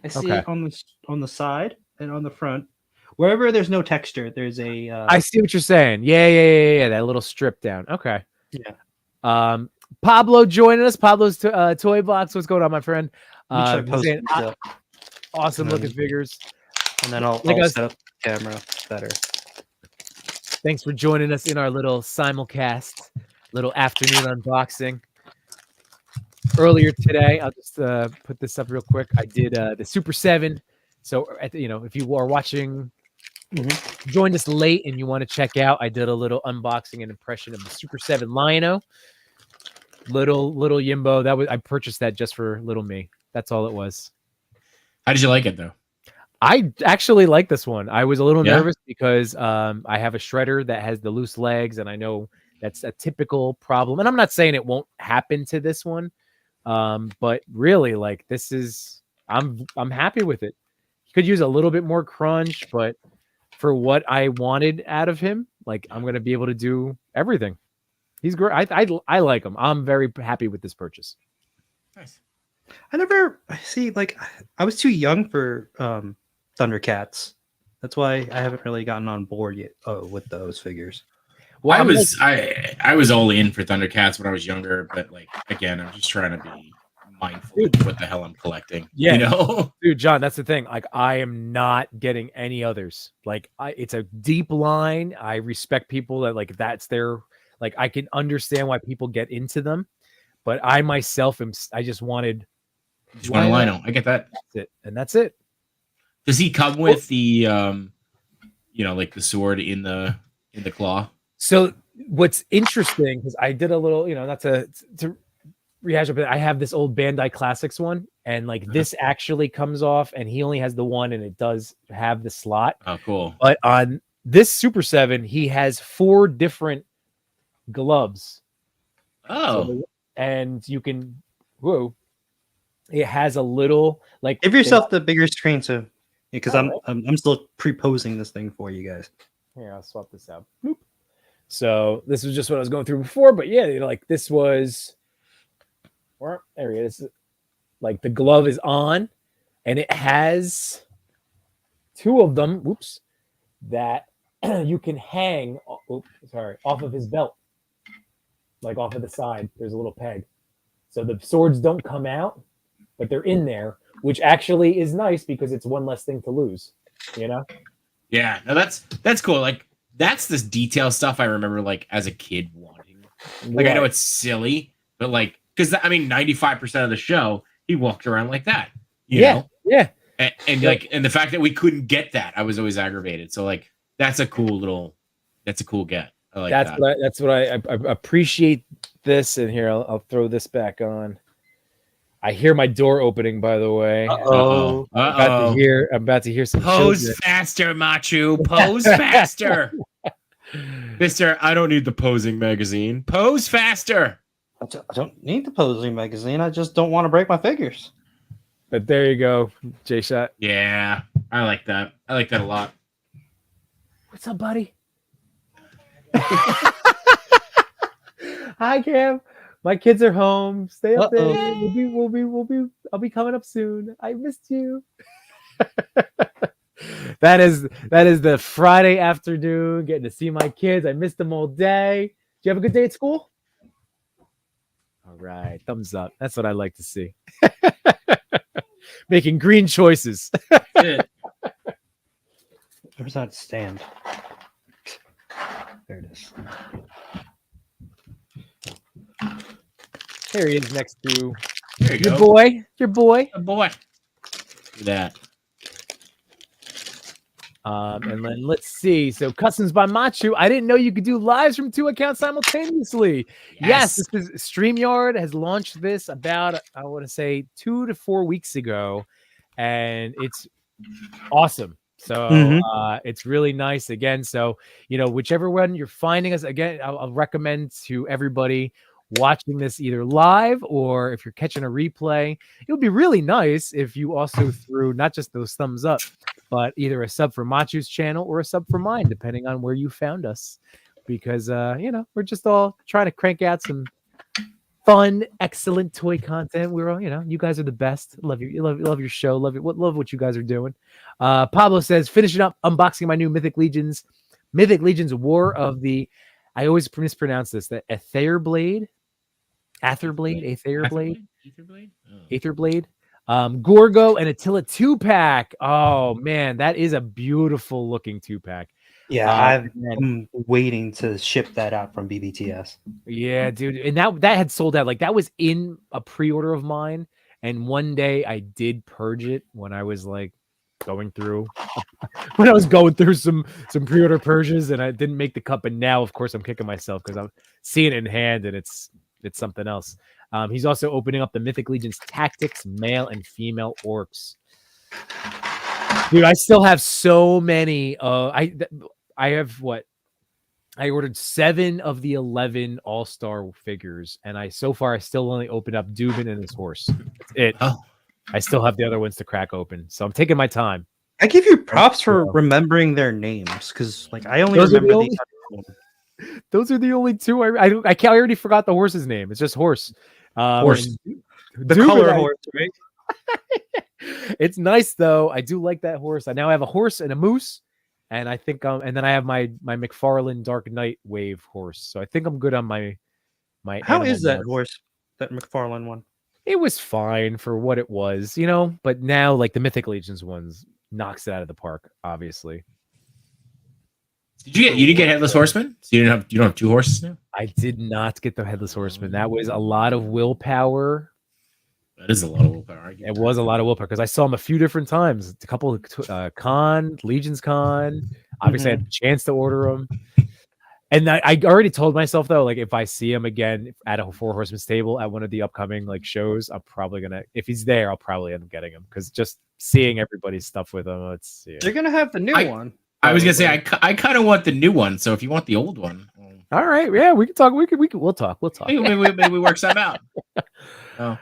I see it on the side and on the front. Wherever there's no texture, there's a. I see what you're saying. Yeah. That little strip down. Okay. Yeah. Pablo joining us. Pablo's toy box. What's going on, my friend? Saying, awesome looking figures. And then I'll set up the camera better. Thanks for joining us in our little simulcast, little afternoon unboxing. Earlier today, I'll just put this up real quick. I did the Super7. So, if you are watching, joined us late and you want to check out, I did a little unboxing and impression of the Super7 Lion-O. Little Yimbo. I purchased that just for little me. That's all it was. How did you like it though? I actually like this one. I was a little nervous because I have a shredder that has the loose legs, and I know that's a typical problem. And I'm not saying it won't happen to this one, but really, like this is, I'm happy with it. He could use a little bit more crunch, but for what I wanted out of him, like I'm gonna be able to do everything. He's great. I like him. I'm very happy with this purchase. Nice. I was too young for ThunderCats. That's why I haven't really gotten on board yet with those figures. Well, I was all in for ThunderCats when I was younger, but like again, I'm just trying to be mindful of what the hell I'm collecting. Yeah, you know, dude, John, that's the thing. Like, I am not getting any others. Like, it's a deep line. I respect people that like that's their. Like, I can understand why people get into them, but I myself I just wanted. Just want a Lion-O. I get that. That's it, and that's it. Does he come with the, like the sword in the claw? So what's interesting, because I did a little, not to rehash it, but I have this old Bandai Classics one, and like this actually comes off, and he only has the one, and it does have the slot. Oh, cool. But on this Super7, he has 4 different gloves. Oh. So, and you can, it has a little like. Give yourself the bigger screen so, because I'm still pre-posing this thing for you guys. Here, I'll swap this out. Boop. So this was just what I was going through before, but yeah, like this was. There it is. Like the glove is on, and it has. two of them. Whoops, that you can hang. Off of his belt, like off of the side. There's a little peg, so the swords don't come out, but they're in there, which actually is nice because it's one less thing to lose. You know? Yeah, no, that's cool. Like that's this detail stuff I remember like as a kid wanting. Like I know it's silly, but like because I mean 95% of the show he walked around like that. You know? Yeah. And like and the fact that we couldn't get that, I was always aggravated. So like that's a cool get. I like that. That's what I appreciate this. And here I'll throw this back on. I hear my door opening, by the way. Uh-oh. I'm about to hear some pose children. faster, Matchu. Pose faster. Mister, I don't need the posing magazine. Pose faster. I don't need the posing magazine. I just don't want to break my figures. But there you go, J-Shot. Yeah, I like that. I like that a lot. What's up, buddy? Hi, Cam. My kids are home. Stay up there. I'll be coming up soon. I missed you. That is the Friday afternoon, getting to see my kids. I missed them all day. Did you have a good day at school? All right, thumbs up. That's what I like to see. Making green choices. Where's that stand? There it is. There he is next to There you your go. boy. Your boy. Good boy. Look at that. And then let's see. So Customs by Matchu. I didn't know you could do lives from 2 accounts simultaneously. Yes, this is StreamYard has launched this about, I want to say 2 to 4 weeks ago, and it's awesome. So it's really nice again. So, whichever one you're finding us again, I'll recommend to everybody watching this either live or if you're catching a replay. It would be really nice if you also threw not just those thumbs up, but either a sub for Matchu's channel or a sub for mine, depending on where you found us. Because, we're just all trying to crank out some fun, excellent toy content. We're all, you guys are the best. Love you. Love your show. Love what you guys are doing. Pablo says, finishing up unboxing my new Mythic Legions War of the, I always mispronounce this, the Aetherblade. Gorgo and Attila 2-pack. Oh man, that is a beautiful looking 2-pack. Yeah, I'm waiting to ship that out from BBTS. Yeah, dude, and that had sold out. Like that was in a pre-order of mine, and one day I did purge it when I was like going through some pre-order purges, and I didn't make the cut. But now, of course, I'm kicking myself because I'm seeing it in hand, and it's something else. He's also opening up the Mythic Legions Tactics male and female orcs. Dude, I still have so many. I have what? I ordered 7 of the 11 all-star figures, and I still only opened up Dubin and his horse. That's it. Oh. I still have the other ones to crack open, so I'm taking my time. I give you props for remembering their names because, like, I only remember the other one. Those are the only 2. I already forgot the horse's name. It's just horse. Horse. The color horse, right? It's nice though. I do like that horse. I now have a horse and a moose, and I think and then I have my McFarlane Dark Knight Wave horse. So I think I'm good on my. How is that horse? That McFarlane one? It was fine for what it was, But now, like the Mythic Legions ones, knocks it out of the park. Obviously. You didn't get Headless Horseman? So you don't have 2 horses now? I did not get the Headless Horseman. That was a lot of willpower. That is a lot of willpower. It was a lot of willpower because I saw him a few different times. A couple of Legion's Con. Obviously, I had a chance to order them. And I already told myself though, like if I see him again at a 4 Horsemen's table at one of the upcoming like shows, I'm probably gonna. If he's there, I'll probably end up getting him because just seeing everybody's stuff with him, They're gonna have the new one. I was gonna say I kind of want the new one. So if you want the old one, all right, yeah, we can talk. We'll talk. Maybe we work something out. Oh,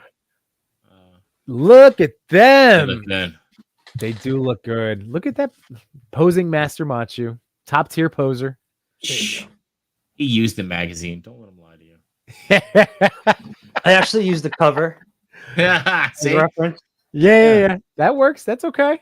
look at them. they look good. They do look good. Look at that posing Master Matchu, top tier poser. Shh. He used the magazine. Don't let him lie to you. I actually used the cover. See? Reference. Yeah, that works. That's okay.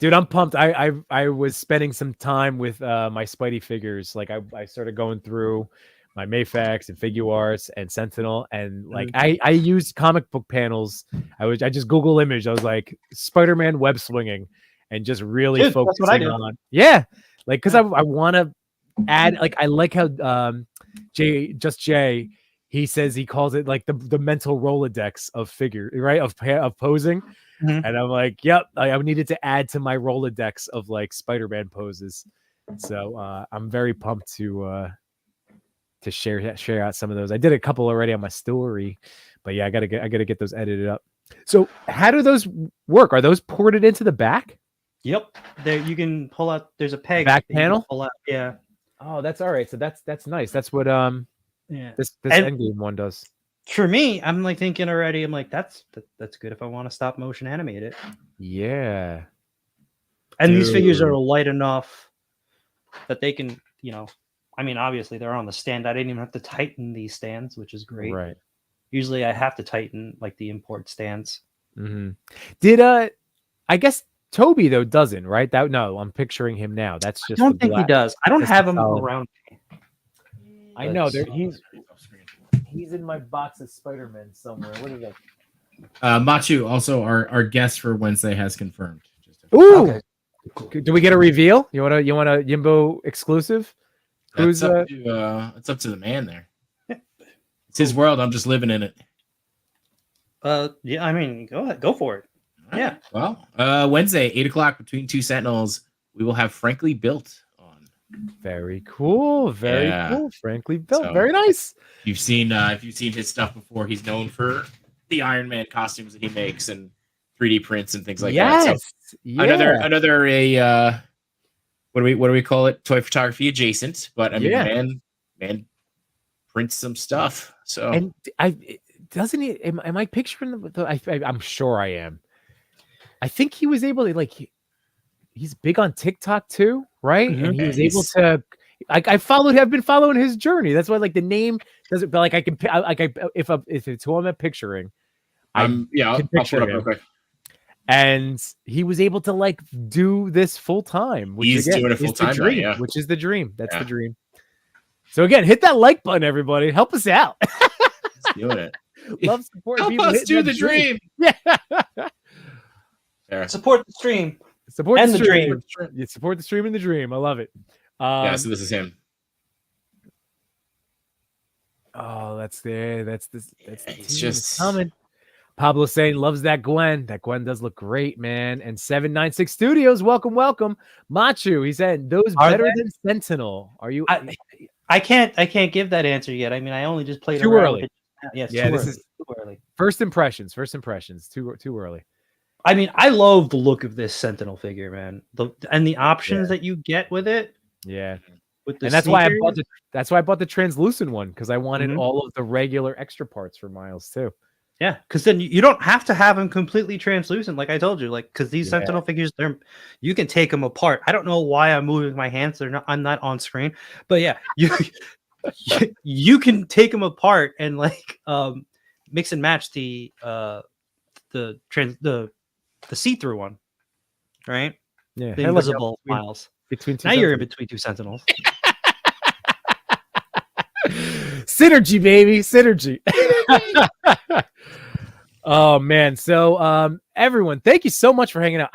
Dude, I'm pumped. I was spending some time with my Spidey figures. Like I started going through my Mayfax and Figuarts and Sentinel, and like I used comic book panels. I just Google image. I was like Spider-Man web swinging, and just really Dude, that's what I focusing do. on like because I want to add like I like how Jay he says he calls it like the mental Rolodex of figure right of posing. Mhm. And I'm like, yep, I needed to add to my Rolodex of like Spider-Man poses. So I'm very pumped to share out some of those. I did a couple already on my story, but yeah, I gotta get those edited up. So how do those work? Are those ported into the back? Yep. There you can pull out. There's a peg. Back that you can panel? pull out. Yeah. Oh, that's all right. So that's nice. That's what Yeah. this And- Endgame one does. For me, I'm like thinking already. I'm like, that's good if I want to stop motion animate it. Yeah. And these figures are Dude. light enough that they can, I mean, obviously they're on the stand. I didn't even have to tighten these stands, which is great. Right. Usually I have to tighten like the import stands. Mm-hmm. Did I guess Toby though doesn't, right? That no, I'm picturing him now. That's just I don't think he does. I don't That's have the him solid. around. I know That's- he's in my box of Spider-Man somewhere. What is that? Matchu, also our guest for Wednesday has confirmed. Ooh, Okay. do we get a reveal? You want a Yimbo exclusive? Who's it's up to the man there. It's his world. I'm just living in it. Yeah, I mean, go ahead, go for it. Yeah. Well, Wednesday, 8:00 between two Sentinels, we will have Frankly Built on. very cool? Very Yeah. cool. Frankly built. So- Very nice. If you've seen his stuff before, he's known for the Iron Man costumes that he makes and 3D prints and things like that. So Yeah. another what do we call it? Toy photography adjacent, but I mean man prints some stuff. So And doesn't he? Am I picturing I'm sure I am. I think he was able to like. He's big on TikTok too, right? Mhm. And he Yeah, was able to. I've been following his journey. That's why like the name doesn't. But like I can if it's who I'm picturing, I'll can pull picture it up him. real quick. And he was able to like do this full time. He's doing it is the full-time now, dream, yeah. which is the dream. That's Yeah. the dream. So again, hit that like button, everybody. Help us out. He's doing it. Love supporting Help people. us hitting do that the dream. Yeah. There. Support the stream. Support And the the stream. dream. You support the stream and the dream. I love it. Yeah, so this is him. Oh, that's the It's team. just- It's coming. Pablo saying loves that Gwen. That Gwen does look great, man. And 796 Studios, welcome. Matchu, he said those Are better they? than Sentinel. Are you? I can't give that answer yet. I mean, I only just played Too around early. with it. Yeah, Yeah, too this early. is- Too early. First impressions. Too early. I mean, I love the look of this Sentinel figure, man. And the options Yeah. that you get with it. Yeah. With the And that's why I sneakers. bought the translucent one because I wanted Mhm. all of the regular extra parts for Miles too. Yeah, because then you don't have to have them completely translucent, like I told you. Like, because these Yeah. Sentinel figures, you can take them apart. I don't know why I'm moving my hands; I'm not on screen, but yeah, you can take them apart and like mix and match the see-through one, right? Yeah. The Hey, look, invisible Miles. between two Now you're in Sentinels. between two Sentinels. Synergy, baby. Synergy. Oh man. So everyone, thank you so much for hanging out.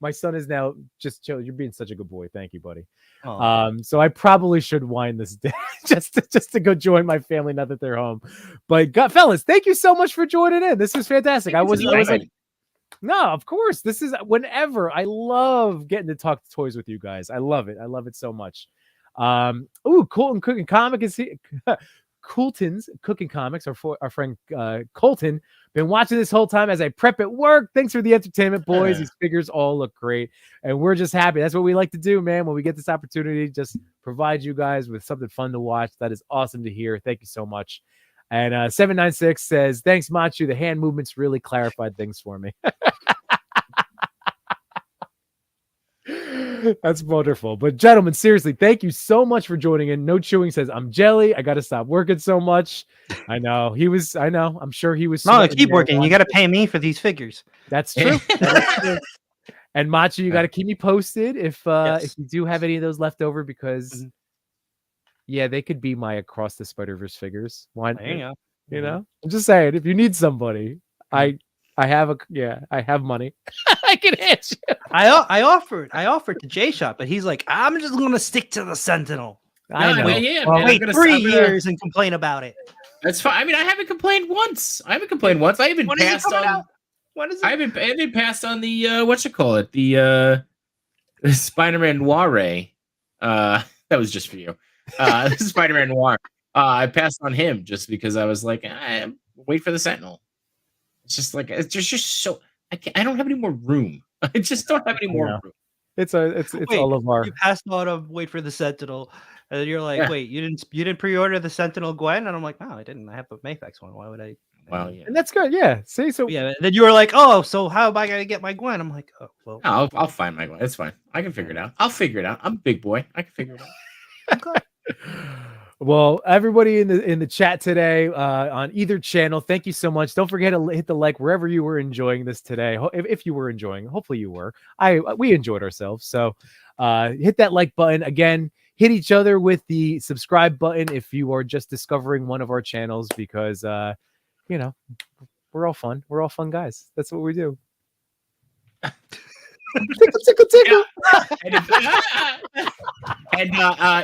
My son is now just chill. You're being such a good boy. Thank you, buddy. Oh. So I probably should wind this down just to go join my family now that they're home. But fellas, thank you so much for joining in. This is fantastic. I was like, no, of course. This is whenever. I love getting to talk toys with you guys. I love it. I love it so much. Colton Cooking Comic is here. Coulton's Cooking Comics, our friend Colton, been watching this whole time as I prep at work. Thanks for the entertainment, boys. These figures all look great, and we're just happy. That's what we like to do, man. When we get this opportunity, just provide you guys with something fun to watch. That is awesome to hear. Thank you so much. And 796 says, thanks, Matchu. The hand movements really clarified things for me. That's wonderful. But gentlemen, seriously, thank you so much for joining in. No Chewing says, I'm jelly. I got to stop working so much. I know. I'm sure he was. No, sweating keep there working. You watching. got to pay me for these figures. That's true. That is true. And Matchu, you Yeah. got to keep me posted if Yes. you do have any of those left over, because Mhm. yeah, they could be my Across the Spider-Verse figures. Why? There you go. You know, I'm just saying, if you need somebody, Mhm. I have I have money. I can answer. I offered to J Shop, but he's like, I'm just gonna stick to the Sentinel. I know. Yeah, Well, man, Wait I'm 3 gonna- years and complain about it. That's fine. I mean, I haven't complained once. I even When is it passed coming on. out? When is it? I haven't passed on the what you call it, the Spider-Man Noir. That was just for you. Spider-Man Noir. I passed on him just because I was like, wait for the Sentinel. It's just like it's just so I don't have any more room. I just don't have any more know. room. It's Wait, all of our. You passed on of wait for the Sentinel, and then you're like, Yeah. wait, you didn't pre-order the Sentinel Gwen, and I'm like, no, I didn't. I have the Mayfex one. Why would I? Well, yeah. And that's good. Yeah. See, so Yeah. Then you were like, oh, so how am I gonna get my Gwen? I'm like, oh, well, No, I'll find my Gwen. It's fine. I can figure it out. I'll figure it out. I'm a big boy. I can figure it out. well, everybody in the chat today on either channel, thank you so much. Don't forget to hit the like wherever you were enjoying this today. If you were enjoying, hopefully you were. We enjoyed ourselves. So hit that like button again. Hit each other with the subscribe button if you are just discovering one of our channels, because you know, we're all fun. We're all fun guys. That's what we do. tickle, tickle. And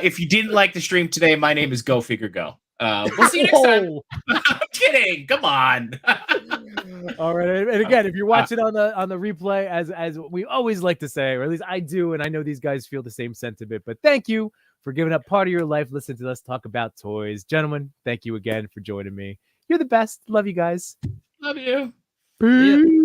if you didn't like the stream today, my name is Go Figure Go. We'll see you next time. I'm kidding. Come on. All right, and again, if you're watching on the replay, as we always like to say, or at least I do, and I know these guys feel the same sentiment, but thank you for giving up part of your life listening to us talk about toys. Gentlemen, thank you again for joining me. You're the best. Love you guys. Love you. Peace.